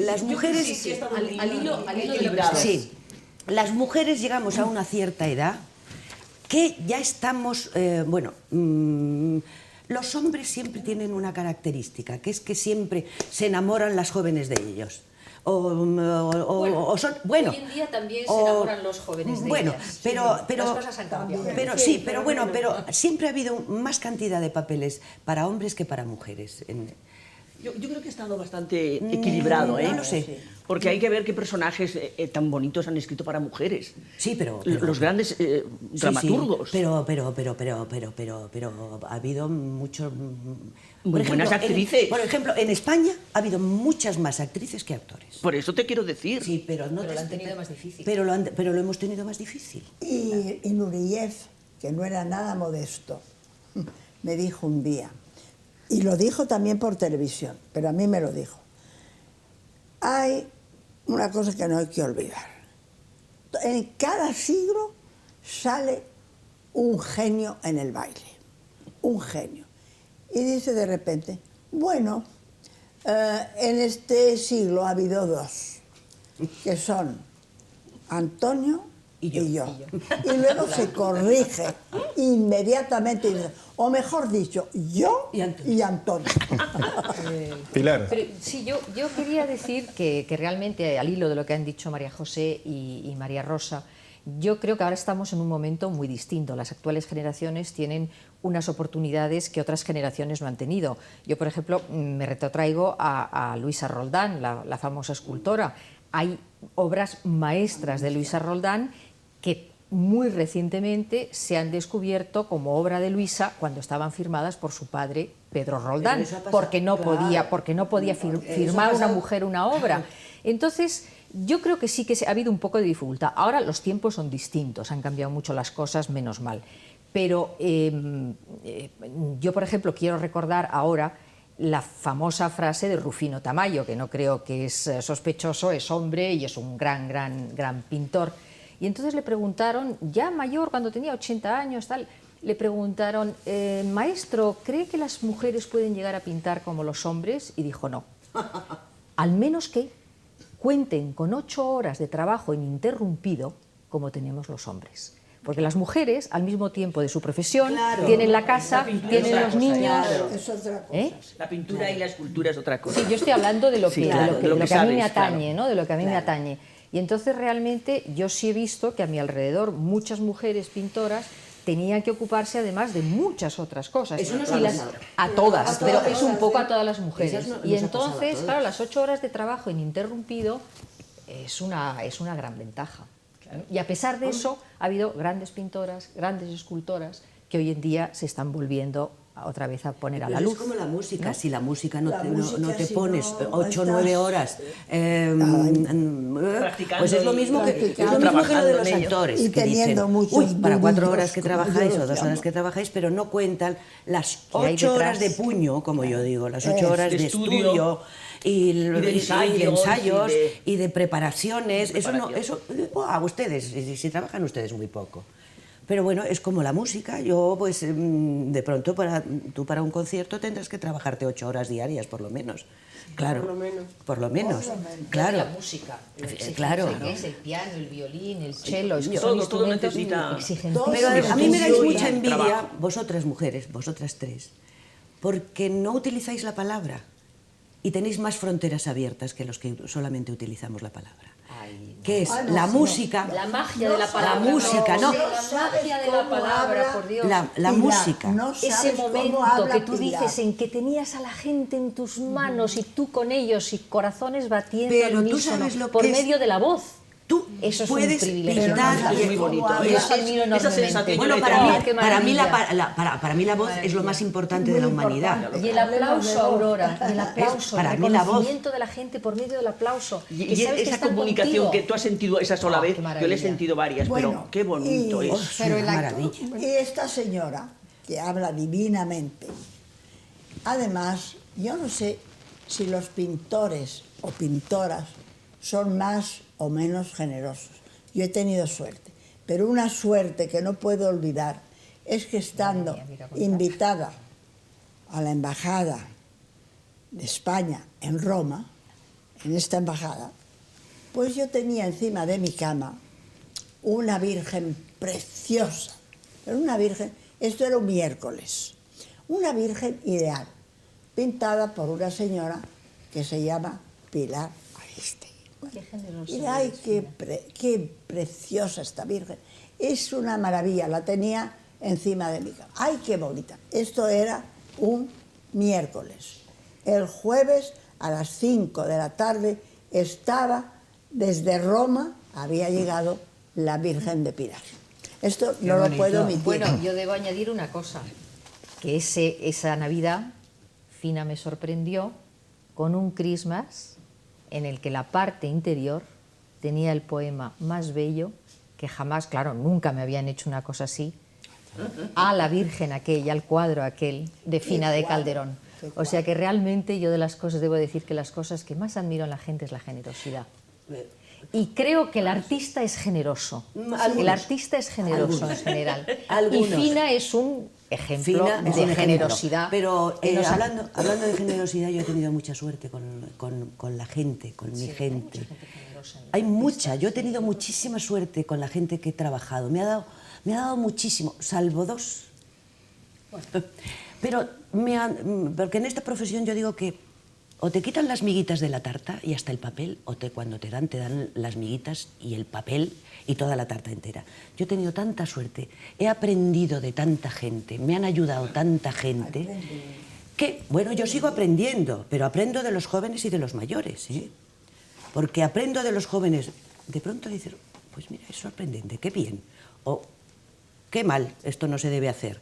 Las mujeres... Al hilo de lo que Sí, las mujeres llegamos a una cierta edad que ya estamos, los hombres siempre tienen una característica, que es que siempre se enamoran las jóvenes de ellos. O son, bueno, hoy en día también se enamoran los jóvenes de bueno, ellas. pero Las cosas han cambiado. pero sí, pero bueno, pero siempre ha habido más cantidad de papeles para hombres que para mujeres. Yo creo que ha estado bastante equilibrado, ¿eh? No lo sé. Porque hay que ver qué personajes tan bonitos han escrito para mujeres. Sí, pero Los grandes sí, dramaturgos. sí, pero ha habido muchos... Muy buenas actrices. Por ejemplo, en España ha habido muchas más actrices que actores. Por eso te quiero decir. Sí, pero no Pero lo han tenido más difícil. Pero lo hemos tenido más difícil. Y Nureyev, que no era nada modesto, me dijo un día, y lo dijo también por televisión, pero a mí me lo dijo, hay una cosa que no hay que olvidar. En cada siglo sale un genio en el baile, un genio. Y dice de repente, bueno, en este siglo ha habido dos, que son Antonio y yo. Y luego se corrige inmediatamente, y dice, o mejor dicho, yo y Antonio. Pilar. Pero, sí, yo quería decir que realmente, al hilo de lo que han dicho María José y María Rosa, yo creo que ahora estamos en un momento muy distinto. Las actuales generaciones tienen unas oportunidades que otras generaciones no han tenido. Yo, por ejemplo, me retrotraigo a Luisa Roldán, la famosa escultora. Hay obras maestras de Luisa Roldán que muy recientemente se han descubierto como obra de Luisa cuando estaban firmadas por su padre Pedro Roldán, porque no podía firmar una mujer una obra. Entonces, yo creo que sí que ha habido un poco de dificultad. Ahora los tiempos son distintos, han cambiado mucho las cosas, menos mal. Pero yo, por ejemplo, quiero recordar ahora la famosa frase de Rufino Tamayo, que no creo que es sospechoso, es hombre y es un gran pintor. Y entonces le preguntaron, ya mayor, cuando tenía 80 años, tal, le preguntaron, maestro, ¿cree que las mujeres pueden llegar a pintar como los hombres? Y dijo, no. Al menos que cuenten con 8 horas de trabajo ininterrumpido como tenemos los hombres. Porque las mujeres, al mismo tiempo de su profesión, tienen la casa, tienen los niños... Es otra cosa. ¿Eh? La pintura y la escultura es otra cosa. Sí, yo estoy hablando de lo que, claro, de lo que a mí me sabes, atañe, claro. ¿no? De lo que a mí me atañe. Y entonces realmente yo sí he visto que a mi alrededor muchas mujeres pintoras tenían que ocuparse además de muchas otras cosas. Eso nos Y ha las- pasado. a todas, pero todas, es un poco a todas las mujeres. Esas nos Y ha pasado a entonces, todas. claro, las 8 horas de trabajo ininterrumpido es una gran ventaja. Y a pesar de eso, ha habido grandes pintoras, grandes escultoras, que hoy en día se están volviendo otra vez a poner a la Pero luz. es como la música, ¿no? si la música no La te, música, no te si pones no 8 o estás- 9 horas, Practicando pues es lo y mismo que lo de trabajando los en ello. actores, Y que teniendo dicen, muchos uy, para 4 nudillos, horas que como trabajáis yo o los 2 horas llamo. que trabajáis, pero no cuentan las Que hay 8 horas de detrás. puño, como yo digo, las 8 horas De de estudio, estudio y de ensayos, y de preparaciones. Eso no, eso a ustedes, si trabajan ustedes muy poco. Pero bueno, es como la música. Yo, pues, de pronto, tú para un concierto tendrás que trabajarte 8 horas diarias, por lo menos. Claro. Por lo menos. Claro. La música, lo exigente Claro. que es el piano, el violín, el cello, es que Todo- son todo instrumentos necesita- exigentes. Pero a mí me dais Estudio y mucha envidia, trabajo. vosotras mujeres, vosotras tres, porque no utilizáis la palabra. y tenéis más fronteras abiertas que los que solamente utilizamos la palabra. Que es la música, La magia de la palabra. la música, ¿no? La magia de la palabra, por Dios. La música. No Ese sabes cómo momento habla que tú Pilar. dices en que tenías a la gente en tus manos y tú con ellos y corazones batiendo Pero al tú unísono sabes lo por que es- medio de la voz. Tú Eso es puedes un privilegio. pintar Es muy bonito. Yo eso admiro Esa enormemente. sensación Bueno, yo la para tengo. mí, Qué para mí la voz es lo más importante de la humanidad. Y el aplauso, Aurora, y el aplauso, para el mí la voz. reconocimiento de la gente por medio del aplauso. Y que sabes que esa están comunicación contigo. que tú has sentido esa sola Oh, vez, qué yo le he maravilla. sentido varias, Bueno, pero qué bonito y- es. Pero maravilla. Y esta señora, que habla divinamente, además, yo no sé si los pintores o pintoras son más o menos generosos. Yo he tenido suerte, pero una suerte que no puedo olvidar es que estando invitada a la embajada de España en Roma, en esta embajada, pues yo tenía encima de mi cama una virgen preciosa, pero una virgen, esto era un miércoles, una virgen ideal, pintada por una señora que se llama Pilar Aristegui. Qué generosa Y ay, eres, qué preciosa esta virgen, es una maravilla, la tenía encima de mi cama, ay, qué bonita. Esto era un miércoles. El jueves a las 5 de la tarde estaba desde Roma, había llegado la Virgen de Pilar. Esto no lo puedo omitir. Bueno, yo debo añadir una cosa, que esa Navidad, Fina me sorprendió con un Christmas en el que la parte interior tenía el poema más bello que jamás, claro, nunca me habían hecho una cosa así, a la Virgen aquella, al cuadro aquel de Fina de Calderón. O sea que realmente yo de las cosas, debo decir que las cosas que más admiro en la gente es la generosidad. Y creo que el artista es generoso. El artista es generoso en general. Algunos. Y Fina es un ejemplo Fina es de un ejemplo. generosidad. Pero que nos ha- hablando de generosidad, yo he tenido mucha suerte con la gente, con mi gente. Hay mucha, yo he tenido muchísima suerte con la gente que he trabajado. Me ha dado muchísimo, salvo dos. Pero porque en esta profesión yo digo que o te quitan las miguitas de la tarta y hasta el papel, o cuando te dan las miguitas y el papel y toda la tarta entera. Yo he tenido tanta suerte, he aprendido de tanta gente, me han ayudado tanta gente, que, bueno, yo sigo aprendiendo, pero aprendo de los jóvenes y de los mayores, ¿eh? Porque aprendo de los jóvenes, de pronto dices, pues mira, es sorprendente, qué bien, o qué mal, esto no se debe hacer.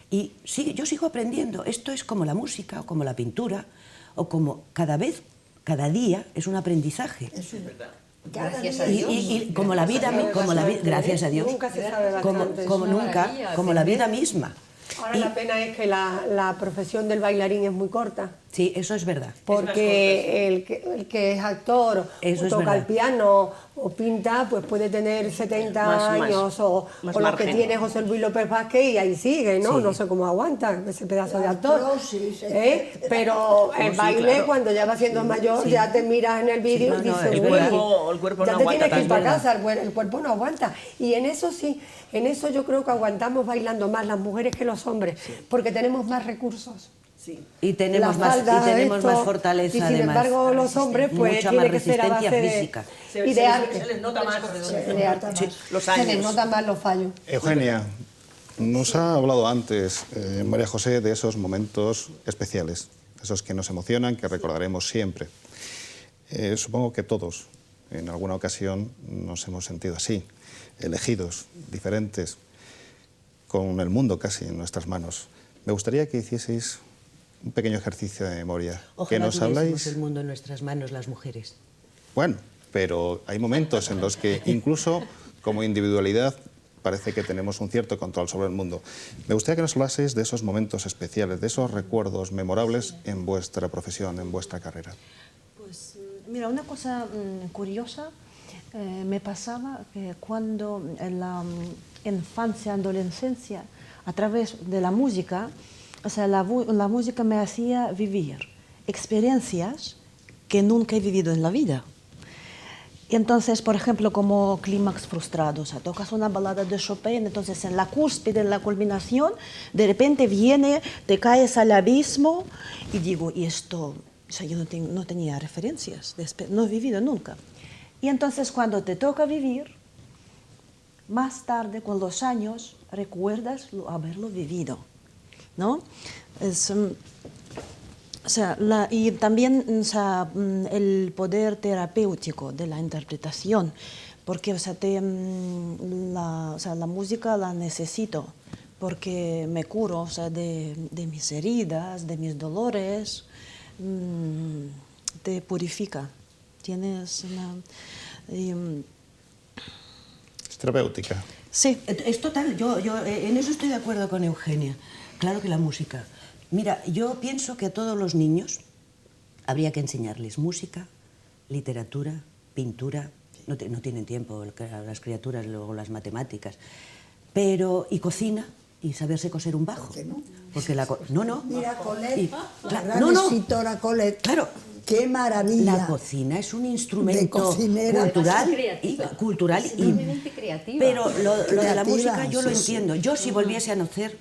Y sí, yo sigo aprendiendo, esto es como la música, o como la pintura, o como cada día es un aprendizaje. Gracias a Dios. Y como la vida, gracias a Dios, Nunca se sabe como bastante. maravilla, como la vida misma. Ahora la pena es que la profesión del bailarín es muy corta, Sí, eso es verdad. porque el que es actor Eso o es toca verdad. el piano o pinta, pues puede tener 70 Más- años o lo que margen. tiene José Luis López Vázquez y ahí sigue, ¿no? Sí. No sé cómo aguanta ese pedazo de actor. artrosis, Pero el sí, baile, claro. cuando ya va siendo mayor, ya te miras en el vídeo Sí, y no, dices, el "Uy, cuerpo ya no te aguanta tienes que ir tanto". para casa, el cuerpo no aguanta. Y en eso sí, en eso yo creo que aguantamos bailando más las mujeres que los hombres, porque tenemos más recursos. Y tenemos, La falda, más esto, fortaleza, y sin además. embargo los hombres pues Mucha tiene más que ser a resistencia base física. y de arte. Se les nota más De arte. los Se les años. nota más los fallos. Eugenia, nos ha hablado antes María José de esos momentos especiales, esos que nos emocionan, que recordaremos siempre. Supongo que todos en alguna ocasión nos hemos sentido así, elegidos, diferentes, con el mundo casi en nuestras manos. Me gustaría que hicieseis un pequeño ejercicio de memoria. Que Ojalá nos tuviésemos habláis. el mundo en nuestras manos las mujeres. Bueno, pero hay momentos en los que incluso como individualidad parece que tenemos un cierto control sobre el mundo. Me gustaría que nos hablaseis de esos momentos especiales, de esos recuerdos memorables en vuestra profesión, en vuestra carrera. Pues mira, una cosa curiosa me pasaba que cuando en la infancia, adolescencia, a través de la música, o sea, la música me hacía vivir experiencias que nunca he vivido en la vida. Y entonces, por ejemplo, como clímax frustrado, o sea, tocas una balada de Chopin, entonces en la cúspide, en la culminación, de repente viene, te caes al abismo y digo, ¿y esto O sea, yo no tenía referencias, no he vivido nunca. Y entonces cuando te toca vivir, más tarde, con los años, recuerdas haberlo vivido, ¿no? O sea, y también, o sea, el poder terapéutico de la interpretación, porque o sea, la música la necesito, porque me curo, o sea, de mis heridas, de mis dolores, te purifica. Tienes una... Es terapéutica. Sí. Es total, yo en eso estoy de acuerdo con Eugenia. Claro que la música. Mira, yo pienso que a todos los niños habría que enseñarles música, literatura, pintura. No tienen tiempo las criaturas, luego las matemáticas. Pero, y cocina, y saberse coser un bajo. ¿Por qué no? Porque no. Mira, Colette, la Claro, gran escritora Colette. Claro. ¡Qué maravilla! La cocina es un instrumento De cocinera. cultural Es y enormemente creativa. pero lo de la Creativa, música yo lo sí, entiendo. Yo si volviese a nacer,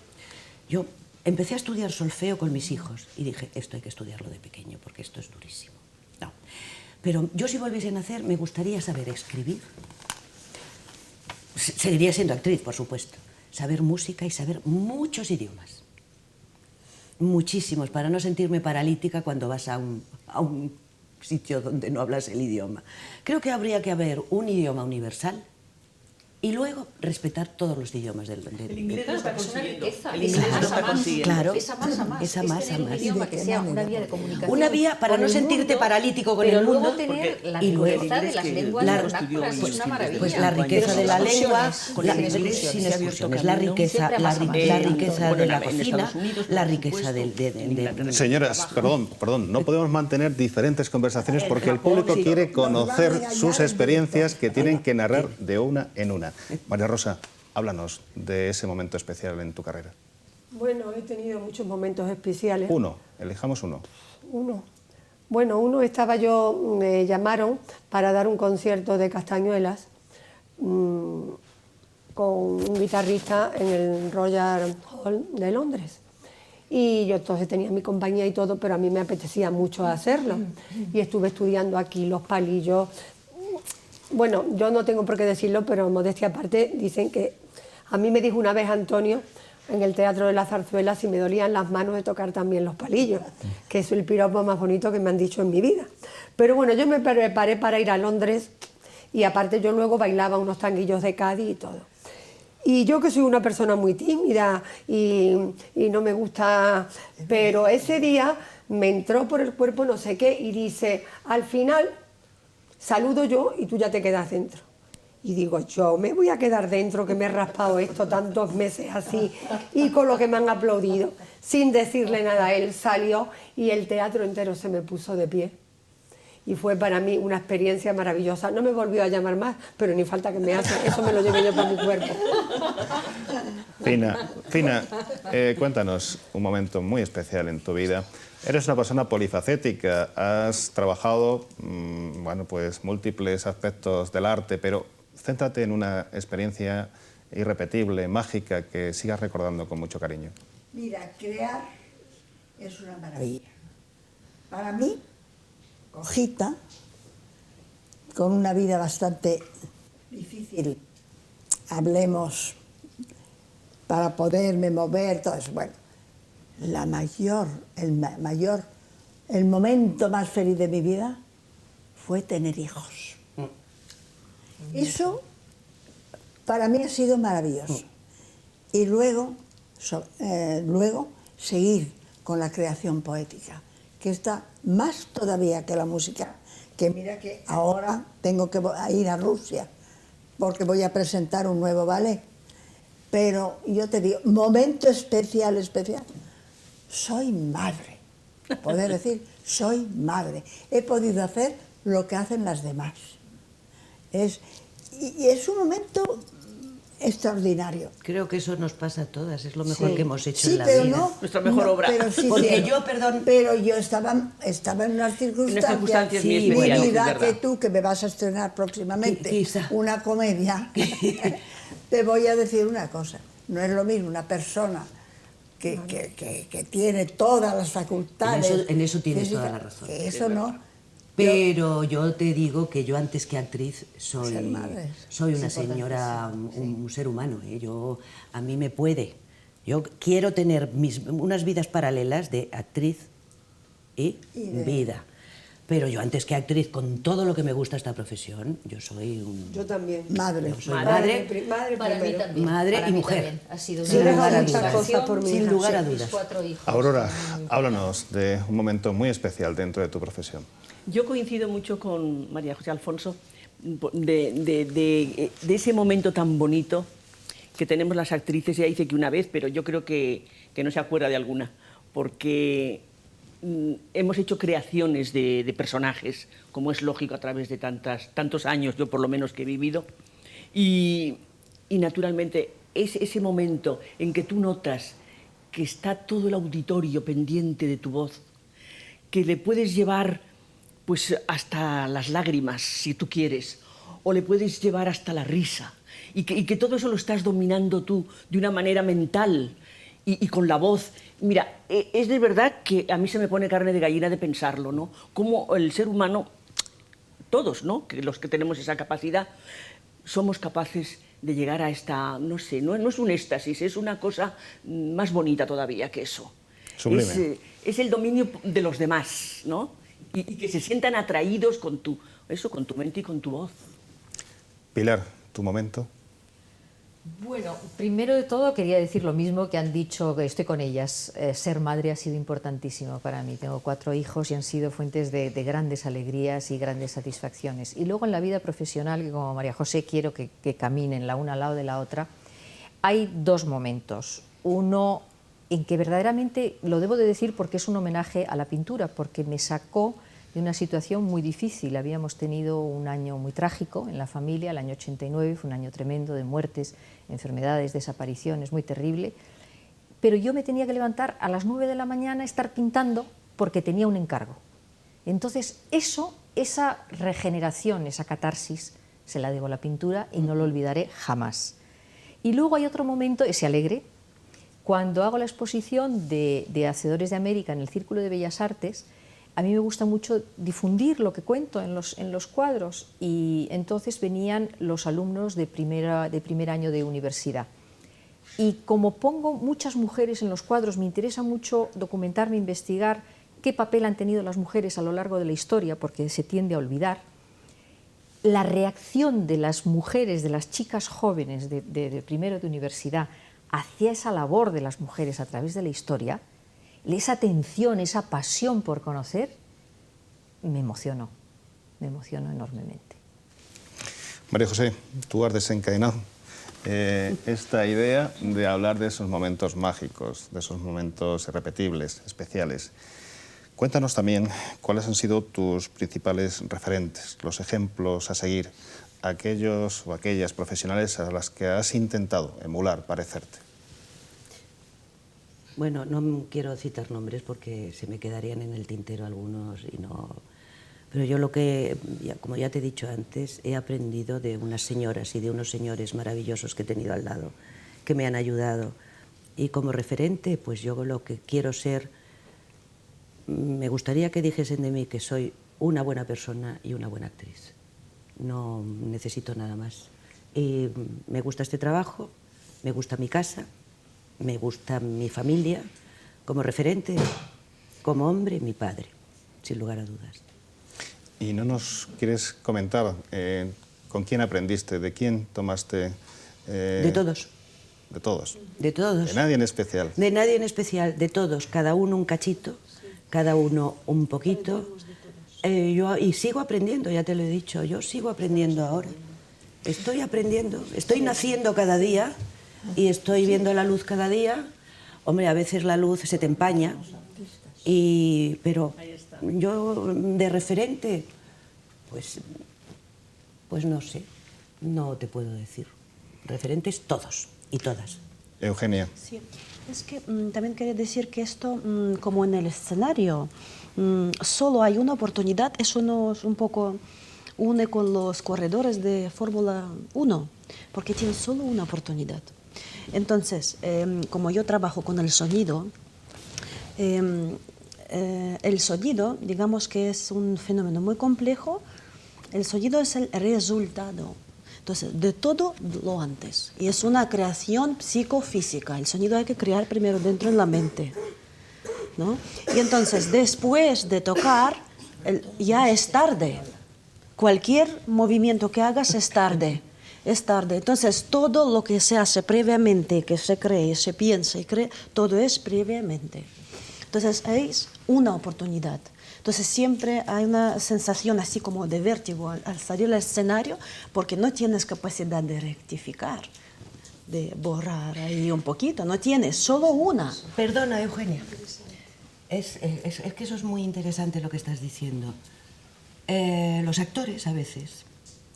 yo empecé a estudiar solfeo con mis hijos y dije, esto hay que estudiarlo de pequeño porque esto es durísimo. No. Pero yo si volviese a nacer me gustaría saber escribir. Seguiría siendo actriz, por supuesto. Saber música y saber muchos idiomas. Muchísimos, para no sentirme paralítica cuando vas a un sitio donde no hablas el idioma. Creo que habría que haber un idioma universal y luego respetar todos los idiomas del El inglés lo está consiguiendo. El inglés lo está consiguiendo. Claro. Esa más a más. Esa Es más a tener un más. idioma ¿Y de que qué sea una manera? vía de comunicación. Una vía para con no el sentirte mundo, paralítico con pero el mundo. luego tener la y luego el riqueza de inglés las que lenguas la vernáculas, estudió es una en maravilla. Pues la riqueza de la lengua, Con la las riqueza excursiones, sin excursiones, la camino. riqueza, Siempre la más a más. riqueza Bueno, de la en cocina, Estados Unidos, la por riqueza supuesto, en Inglaterra. Señoras, perdón, no podemos mantener diferentes conversaciones porque el público sí. quiere conocer Nos van a sus engañar en experiencias que tienen que narrar de una en una. María Rosa, háblanos de ese momento especial en tu carrera. Bueno, he tenido muchos momentos especiales. Uno, elijamos uno. Uno. Bueno, me llamaron para dar un concierto de castañuelas con un guitarrista en el Royal Hall de Londres. Y yo entonces tenía mi compañía y todo, pero a mí me apetecía mucho hacerlo. Y estuve estudiando aquí los palillos. Bueno, yo no tengo por qué decirlo, pero modestia aparte, dicen que a mí me dijo una vez Antonio en el Teatro de la Zarzuela si me dolían las manos de tocar también los palillos, que es el piropo más bonito que me han dicho en mi vida. Pero bueno, yo me preparé para ir a Londres y aparte yo luego bailaba unos tanguillos de Cádiz y todo. Y yo que soy una persona muy tímida y no me gusta, pero ese día me entró por el cuerpo no sé qué y dice, al final saludo yo y tú ya te quedas dentro. Y digo, yo me voy a quedar dentro que me he raspado esto tantos meses así y con lo que me han aplaudido. Sin decirle nada, él salió y el teatro entero se me puso de pie. Y fue para mí una experiencia maravillosa. No me volvió a llamar más, pero ni falta que me hace. Eso me lo llevé yo por mi cuerpo. Fina, cuéntanos un momento muy especial en tu vida. Eres una persona polifacética, has trabajado bueno, pues, múltiples aspectos del arte, pero céntrate en una experiencia irrepetible, mágica, que sigas recordando con mucho cariño. Mira, crear es una maravilla. Para mí, cojita, con una vida bastante difícil, hablemos, para poderme mover, todo eso. Bueno, el momento más feliz de mi vida fue tener hijos. Eso para mí ha sido maravilloso. Y luego seguir con la creación poética, que está más todavía que la música, que mira que ahora tengo que ir a Rusia, porque voy a presentar un nuevo ballet. Pero yo te digo, momento especial, soy madre. Poder decir, soy madre. He podido hacer lo que hacen las demás. Y es un momento extraordinario. Creo que eso nos pasa a todas, es lo mejor que hemos hecho Sí, en la pero vida. no, Nuestra mejor obra. Pero sí, Porque sí, yo, perdón. Pero yo estaba en unas circunstancias, circunstancias muy muy especiales, es vida verdad. que tú, que me vas a estrenar próximamente Quizá. una comedia, te voy a decir una cosa. No es lo mismo una persona que tiene todas las facultades. En eso tienes físicas, toda la razón. que eso no. Pero yo te digo que yo antes que actriz soy Ser madre una señora, un ser humano. A mí me puede. Yo quiero tener unas vidas paralelas de actriz y vida. Pero yo antes que actriz, con todo lo que me gusta esta profesión, yo soy un... Yo también. Madre. Yo soy madre Para mí primero. también. Madre Para y mí mujer. también. Ha sido Sin una lugar a gran dudas. satisfacción. Por mi Sin hija, lugar a Mis dudas. 4 hijos. Aurora, háblanos de un momento muy especial dentro de tu profesión. Yo coincido mucho con María José Alfonso de ese momento tan bonito que tenemos las actrices. Ella dice que una vez, pero yo creo que no se acuerda de alguna, porque hemos hecho creaciones de personajes, como es lógico a través de tantos años, yo por lo menos que he vivido, y naturalmente ese momento en que tú notas que está todo el auditorio pendiente de tu voz, que le puedes llevar pues hasta las lágrimas, si tú quieres, o le puedes llevar hasta la risa, y que todo eso lo estás dominando tú de una manera mental y con la voz. Mira, es de verdad que a mí se me pone carne de gallina de pensarlo, ¿no? Cómo el ser humano, todos, ¿no?, que los que tenemos esa capacidad, somos capaces de llegar a esta, no sé, no es un éxtasis, es una cosa más bonita todavía que eso. Sublime. Es el dominio de los demás, ¿no? Y que se sientan atraídos con tu mente y con tu voz. Pilar, tu momento. Bueno, primero de todo quería decir lo mismo que han dicho, que estoy con ellas. Ser madre ha sido importantísimo para mí. Tengo 4 hijos y han sido fuentes de grandes alegrías y grandes satisfacciones. Y luego en la vida profesional, que como María José quiero que caminen la una al lado de la otra, hay 2 momentos. Uno en que verdaderamente, lo debo de decir porque es un homenaje a la pintura, porque me sacó de una situación muy difícil. Habíamos tenido un año muy trágico en la familia, el año 89, fue un año tremendo de muertes, enfermedades, desapariciones, muy terrible. Pero yo me tenía que levantar a las 9 de la mañana, estar pintando, porque tenía un encargo. Entonces, esa regeneración, esa catarsis, se la debo a la pintura y no lo olvidaré jamás. Y luego hay otro momento, ese alegre, cuando hago la exposición de Hacedores de América en el Círculo de Bellas Artes. A mí me gusta mucho difundir lo que cuento en los cuadros, y entonces venían los alumnos de primer año de universidad. Y como pongo muchas mujeres en los cuadros, me interesa mucho documentarme, investigar qué papel han tenido las mujeres a lo largo de la historia, porque se tiende a olvidar. La reacción de las mujeres, de las chicas jóvenes de primero de universidad hacia esa labor de las mujeres a través de la historia, esa atención, esa pasión por conocer, me emocionó enormemente. María José, tú has desencadenado esta idea de hablar de esos momentos mágicos, de esos momentos irrepetibles, especiales. Cuéntanos también cuáles han sido tus principales referentes, los ejemplos a seguir, aquellos o aquellas profesionales a las que has intentado emular, parecerte. Bueno, no quiero citar nombres porque se me quedarían en el tintero algunos y no... Pero yo como ya te he dicho antes, he aprendido de unas señoras y de unos señores maravillosos que he tenido al lado, que me han ayudado. Y como referente, pues yo lo que quiero ser, me gustaría que dijesen de mí que soy una buena persona y una buena actriz. No necesito nada más. Y me gusta este trabajo, me gusta mi casa, me gusta mi familia, como referente, como hombre, mi padre, sin lugar a dudas. ¿Y no nos quieres comentar con quién aprendiste, de quién tomaste...? De todos. De todos. De todos. De nadie en especial. De nadie en especial, de todos, cada uno un cachito, cada uno un poquito. Y sigo aprendiendo, ya te lo he dicho, yo sigo aprendiendo ahora. Estoy aprendiendo, estoy naciendo cada día y estoy viendo la luz cada día. Hombre, a veces la luz se te empaña, pero yo de referente, pues no sé, no te puedo decir. Referentes todos y todas. Eugenia. Sí, es que también quería decir que esto, como en el escenario, solo hay una oportunidad, eso nos un poco une con los corredores de Fórmula 1, porque tienen solo una oportunidad. Entonces, como yo trabajo con el sonido, el sonido, digamos que es un fenómeno muy complejo. El sonido es el resultado, entonces, de todo lo antes. Y es una creación psicofísica. El sonido hay que crear primero dentro en la mente, ¿no? Y entonces, después de tocar, ya es tarde. Cualquier movimiento que hagas es tarde. Es tarde. Entonces, todo lo que se hace previamente, que se cree, se piensa y cree, todo es previamente. Entonces, es una oportunidad. Entonces, siempre hay una sensación así como de vértigo al salir al escenario, porque no tienes capacidad de rectificar, de borrar ahí un poquito, no tienes, solo una. Perdona, Eugenia. Es que eso es muy interesante lo que estás diciendo. Los actores a veces,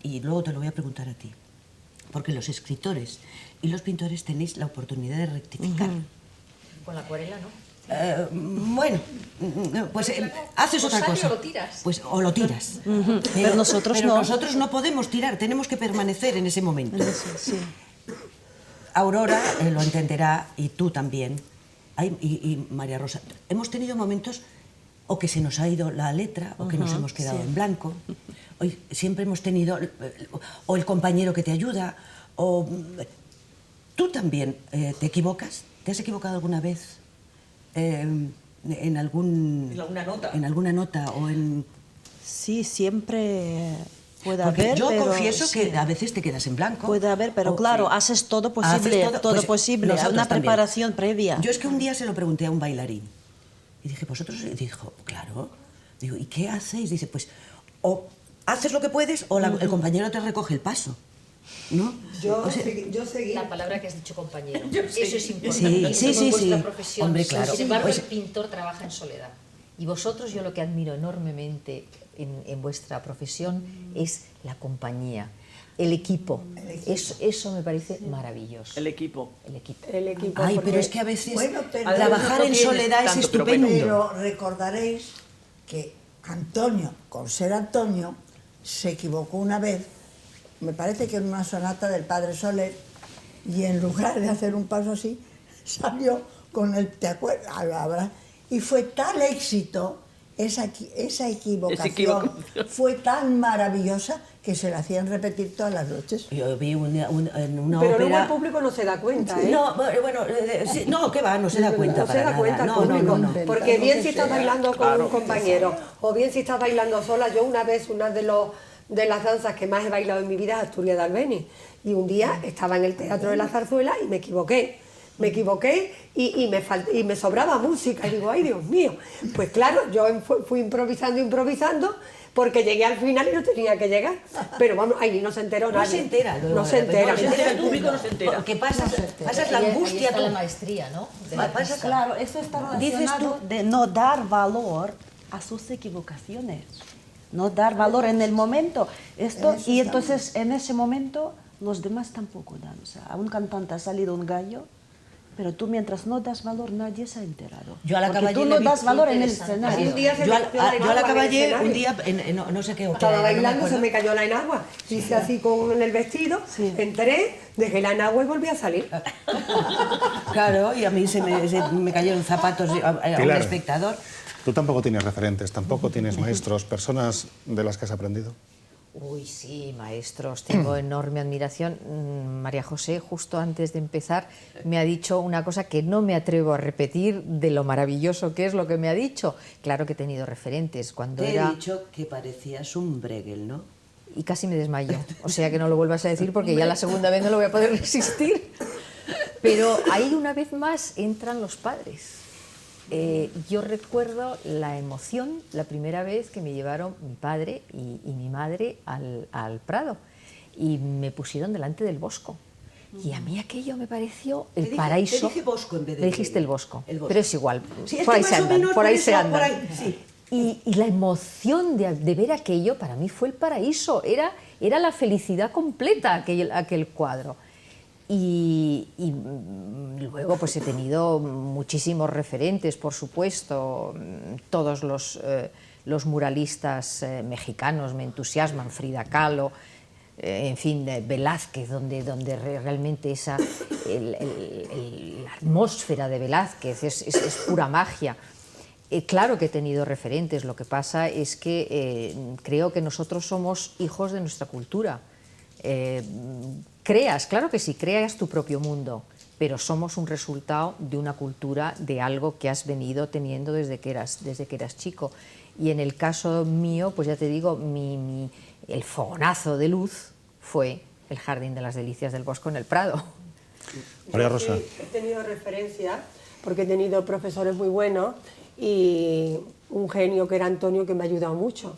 y luego te lo voy a preguntar a ti, porque los escritores y los pintores tenéis la oportunidad de rectificar. Con la acuarela, ¿no? Bueno, pues haces otra cosa. O lo tiras. Pues o lo tiras. Pero nosotros pero no. nosotros no podemos tirar, tenemos que permanecer en ese momento. Sí. Aurora lo entenderá y tú también. Y María Rosa. Hemos tenido momentos o que se nos ha ido la letra o que nos hemos quedado en blanco. Hoy siempre hemos tenido o el compañero que te ayuda o tú también te equivocas. ¿Te has equivocado alguna vez en alguna nota o en...? Sí, siempre puede Porque haber, yo pero confieso sí, que a veces te quedas en blanco. puede haber, pero O- claro, sí. haces todo posible, Haces todo pues, posible, nosotros una también. preparación previa. Yo es que un día se lo pregunté a un bailarín y dije, ¿vosotros? Y dijo, claro. Digo, ¿y qué hacéis? Dice, pues o haces lo que puedes o el compañero te recoge el paso, ¿no? Yo O sea, seguí. La palabra que has dicho, compañero. Eso es importante. Sí, Eso sí, es sí, vuestra sí. profesión. Hombre, claro. Sin embargo, Pues- el pintor trabaja en soledad. Y vosotros, yo lo que admiro enormemente en vuestra profesión es la compañía, el equipo. Eso me parece maravilloso. El equipo. El equipo. El equipo. Ay, porque- pero es que a veces Bueno, pero- trabajar no en tienes soledad es tanto, pero bueno. estupendo. Pero recordaréis que Antonio, con ser Antonio, se equivocó una vez, me parece que en una sonata del Padre Soler, y en lugar de hacer un paso así, salió con el ¿te acuerdas? Y fue tal éxito, esa equivocación fue tan maravillosa que se la hacían repetir todas las noches. Yo vi en una Pero luego ópera... el público no se da cuenta, ¿eh? No, bueno, sí, no, ¿qué va? No se da cuenta No se para da nada. cuenta el No, público, no, no. porque bien Lo si que estás sea. bailando con un compañero, o bien si estás bailando sola. Yo una vez, una de las danzas que más he bailado en mi vida es Asturias de Albeni, y un día estaba en el Teatro de la Zarzuela y me equivoqué y me sobraba música, y digo, ay Dios mío, pues claro, yo fui improvisando, porque llegué al final y no tenía que llegar, pero vamos, ahí no se enteró No nadie. se entera. luego, No se entera. no se entera El público no se entera. Porque pasas la Ahí angustia está la tú. maestría, ¿no? De Va- la pasas pista. Claro, eso está Dices relacionado de no dar valor a sus equivocaciones, no dar valor en el momento. Y entonces en ese momento los demás tampoco dan. O sea, a un cantante ha salido un gallo, pero tú mientras no das valor nadie se ha enterado. Yo a la Porque Caballé tú le no vi- das valor en el Interesante. escenario. Un día se Yo me a cayó la la enagua en el Caballé escenario. un día, no sé qué ópera Estaba era, no me bailando, se acuerdo. me cayó la enagua. Hice así con el vestido, Sí. entré, dejé la enagua y volví a salir. Claro, y a mí se me cayeron zapatos a un Pilar. espectador. Tú tampoco tienes referentes, tampoco tienes maestros, personas de las que has aprendido. Uy, sí, maestros, tengo enorme admiración. María José, justo antes de empezar, me ha dicho una cosa que no me atrevo a repetir de lo maravilloso que es lo que me ha dicho. Claro que he tenido referentes cuando Te he era... dicho que parecías un Bregel, ¿no? Y casi me desmayo. O sea que no lo vuelvas a decir porque ya la segunda vez no lo voy a poder resistir. Pero ahí una vez más entran los padres. Yo recuerdo la emoción la primera vez que me llevaron mi padre y mi madre al Prado y me pusieron delante del Bosco. Y a mí aquello me pareció el paraíso. Te dije Bosco en vez de... Me dijiste el Bosco, El Bosco. pero es igual. Sí, es por que ahí más se o andan, menos por ahí eso, se andan. por ahí, sí. Y la emoción de ver aquello para mí fue el paraíso, era la felicidad completa aquel cuadro. Y luego pues he tenido muchísimos referentes, por supuesto, todos los muralistas mexicanos me entusiasman, Frida Kahlo, en fin, Velázquez, donde realmente la atmósfera de Velázquez es pura magia. Claro que he tenido referentes, lo que pasa es que creo que nosotros somos hijos de nuestra cultura. Claro que sí, creas tu propio mundo, pero somos un resultado de una cultura, de algo que has venido teniendo desde que eras chico. Y en el caso mío, pues ya te digo, el fogonazo de luz fue el Jardín de las Delicias del Bosco en el Prado. María Rosa. He tenido referencias porque he tenido profesores muy buenos y un genio que era Antonio que me ha ayudado mucho.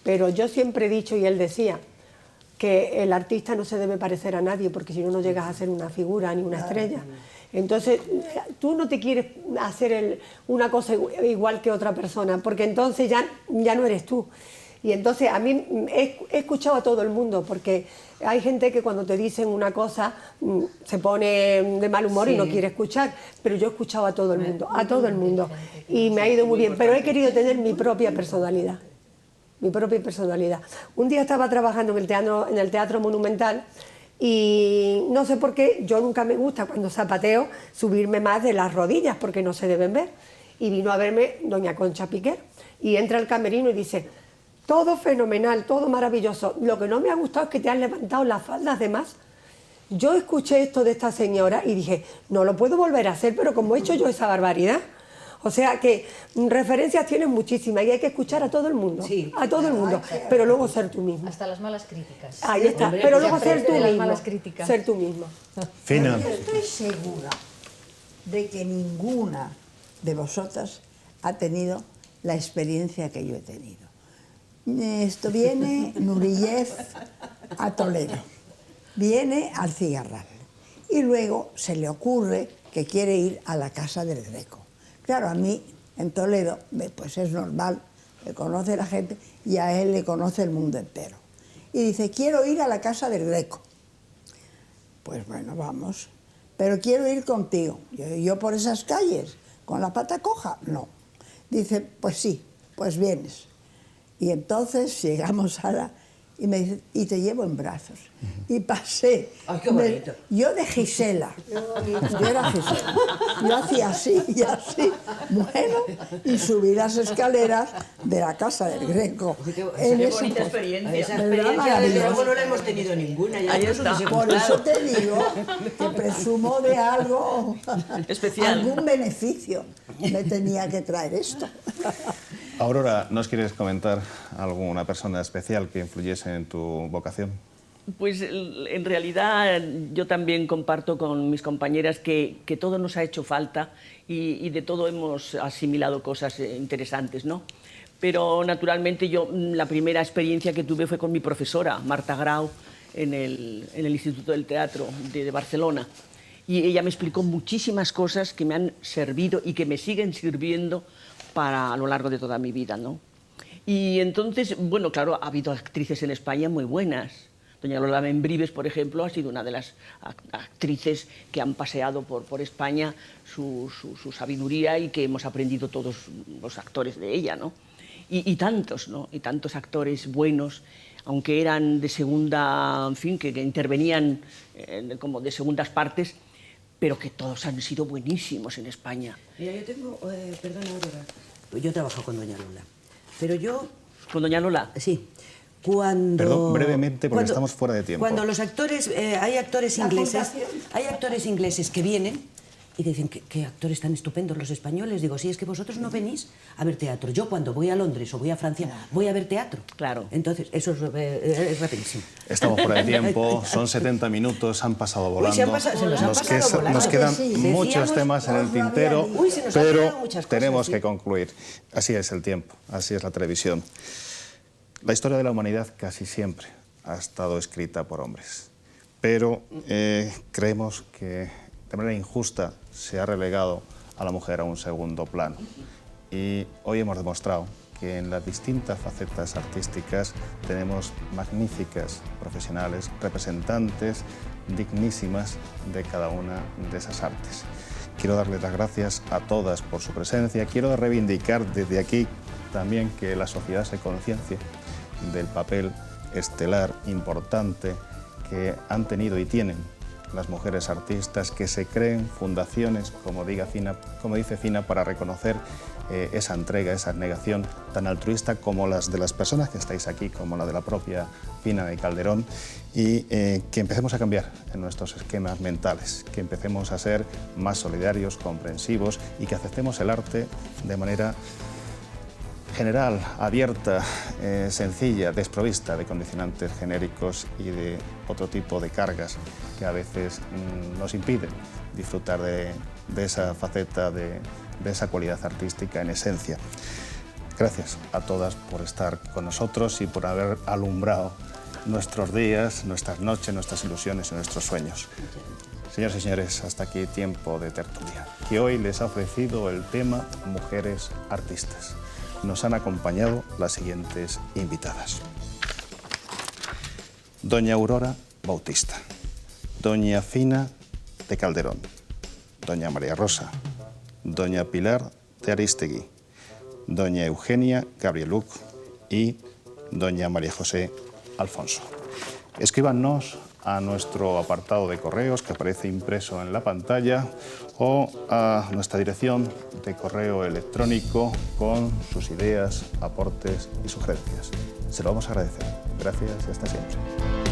Pero yo siempre he dicho, y él decía, que el artista no se debe parecer a nadie porque si no, no llegas a ser una figura ni una estrella. Entonces, tú no te quieres hacer una cosa igual que otra persona porque entonces ya no eres tú. Y entonces a mí he escuchado a todo el mundo porque hay gente que cuando te dicen una cosa se pone de mal humor y no quiere escuchar, pero yo he escuchado a todo el mundo, y me ha ido muy bien, pero he querido tener mi propia personalidad. Un día estaba trabajando en el Teatro Monumental y no sé por qué, yo nunca me gusta cuando zapateo subirme más de las rodillas porque no se deben ver. Y vino a verme doña Concha Piquer y entra al camerino y dice: todo fenomenal, todo maravilloso. Lo que no me ha gustado es que te han levantado las faldas de más. Yo escuché esto de esta señora y dije, no lo puedo volver a hacer, pero como he hecho yo esa barbaridad. O sea que referencias tienes muchísimas y hay que escuchar a todo el mundo, pero luego ser tú mismo. Hasta las malas críticas. Ahí está, pero luego ser tú mismo. Malas críticas. Ser tú mismo. Fina. Yo estoy segura de que ninguna de vosotras ha tenido la experiencia que yo he tenido. Esto viene Nureyev a Toledo, viene al Cigarral y luego se le ocurre que quiere ir a la Casa del Greco. Claro, a mí en Toledo pues es normal, le conoce la gente y a él le conoce el mundo entero. Y dice, quiero ir a la Casa del Greco. Pues bueno, vamos, pero quiero ir contigo. Yo por esas calles, con la pata coja, no. Dice, pues sí, pues vienes. Y entonces llegamos a la... Y me dice, y te llevo en brazos. Y pasé. ¡Ay, qué bonito! Yo de Gisela. Yo era Gisela. Yo hacía así y así. Bueno, y subí las escaleras de la Casa del Greco. Qué bonita experiencia. Esa ¿Verdad? experiencia, desde Maravilloso. luego, no la hemos tenido ninguna. Ya Ahí por eso está. nos hemos Por eso dado. te digo que presumo de algo Especial. Algún beneficio me tenía que traer esto. Aurora, ¿nos quieres comentar alguna persona especial que influyese en tu vocación? Pues en realidad yo también comparto con mis compañeras que todo nos ha hecho falta y de todo hemos asimilado cosas interesantes, ¿no? Pero naturalmente yo la primera experiencia que tuve fue con mi profesora, Marta Grau, en el Instituto del Teatro de Barcelona. Y ella me explicó muchísimas cosas que me han servido y que me siguen sirviendo a lo largo de toda mi vida, ¿no? Y entonces, bueno, claro, ha habido actrices en España muy buenas. Doña Lola Membrives, por ejemplo, ha sido una de las actrices que han paseado por España su sabiduría y que hemos aprendido todos los actores de ella, ¿no? Y tantos, ¿no? Y tantos actores buenos, aunque eran de segunda, en fin, que intervenían como de segundas partes, pero que todos han sido buenísimos en España. Mira, yo tengo... perdona, Aurora. Yo trabajo con doña Lola. Pero yo... ¿Con doña Lola? Sí. Cuando... Perdón, brevemente, porque estamos fuera de tiempo. Cuando los actores... hay actores ingleses que vienen y dicen, ¿qué actores tan estupendos los españoles? Digo, sí, es que vosotros no venís a ver teatro. Yo cuando voy a Londres o voy a Francia, voy a ver teatro. Claro. Entonces, eso es rapidísimo. Estamos fuera de tiempo, son 70 minutos, han pasado volando. se nos han pasado volando. Nos quedan Sí, muchos decíamos, temas en el tintero, Uy, se nos han quedado pero muchas cosas, tenemos sí. que concluir. Así es el tiempo, así es la televisión. La historia de la humanidad casi siempre ha estado escrita por hombres, pero creemos que de manera injusta se ha relegado a la mujer a un segundo plano. Y hoy hemos demostrado que en las distintas facetas artísticas tenemos magníficas profesionales, representantes dignísimas de cada una de esas artes. Quiero darles las gracias a todas por su presencia. Quiero reivindicar desde aquí también que la sociedad se conciencie del papel estelar importante que han tenido y tienen las mujeres artistas, que se creen fundaciones, como dice Fina, para reconocer esa entrega, esa abnegación tan altruista como las de las personas que estáis aquí, como la de la propia Fina de Calderón, y que empecemos a cambiar en nuestros esquemas mentales, que empecemos a ser más solidarios, comprensivos y que aceptemos el arte de manera general, abierta, sencilla, desprovista de condicionantes genéricos y de otro tipo de cargas que a veces nos impiden disfrutar de esa faceta, de esa cualidad artística en esencia. Gracias a todas por estar con nosotros y por haber alumbrado nuestros días, nuestras noches, nuestras ilusiones y nuestros sueños. Señoras y señores, hasta aquí Tiempo de Tertulia, que hoy les ha ofrecido el tema Mujeres Artistas. Nos han acompañado las siguientes invitadas. Doña Aurora Bautista, Doña Fina de Calderón, Doña María Rosa, Doña Pilar de Aristegui, Doña Eugenia Gabrieluk y Doña María José Alfonso. Escríbanos a nuestro apartado de correos que aparece impreso en la pantalla o a nuestra dirección de correo electrónico con sus ideas, aportes y sugerencias. Se lo vamos a agradecer. Gracias y hasta siempre.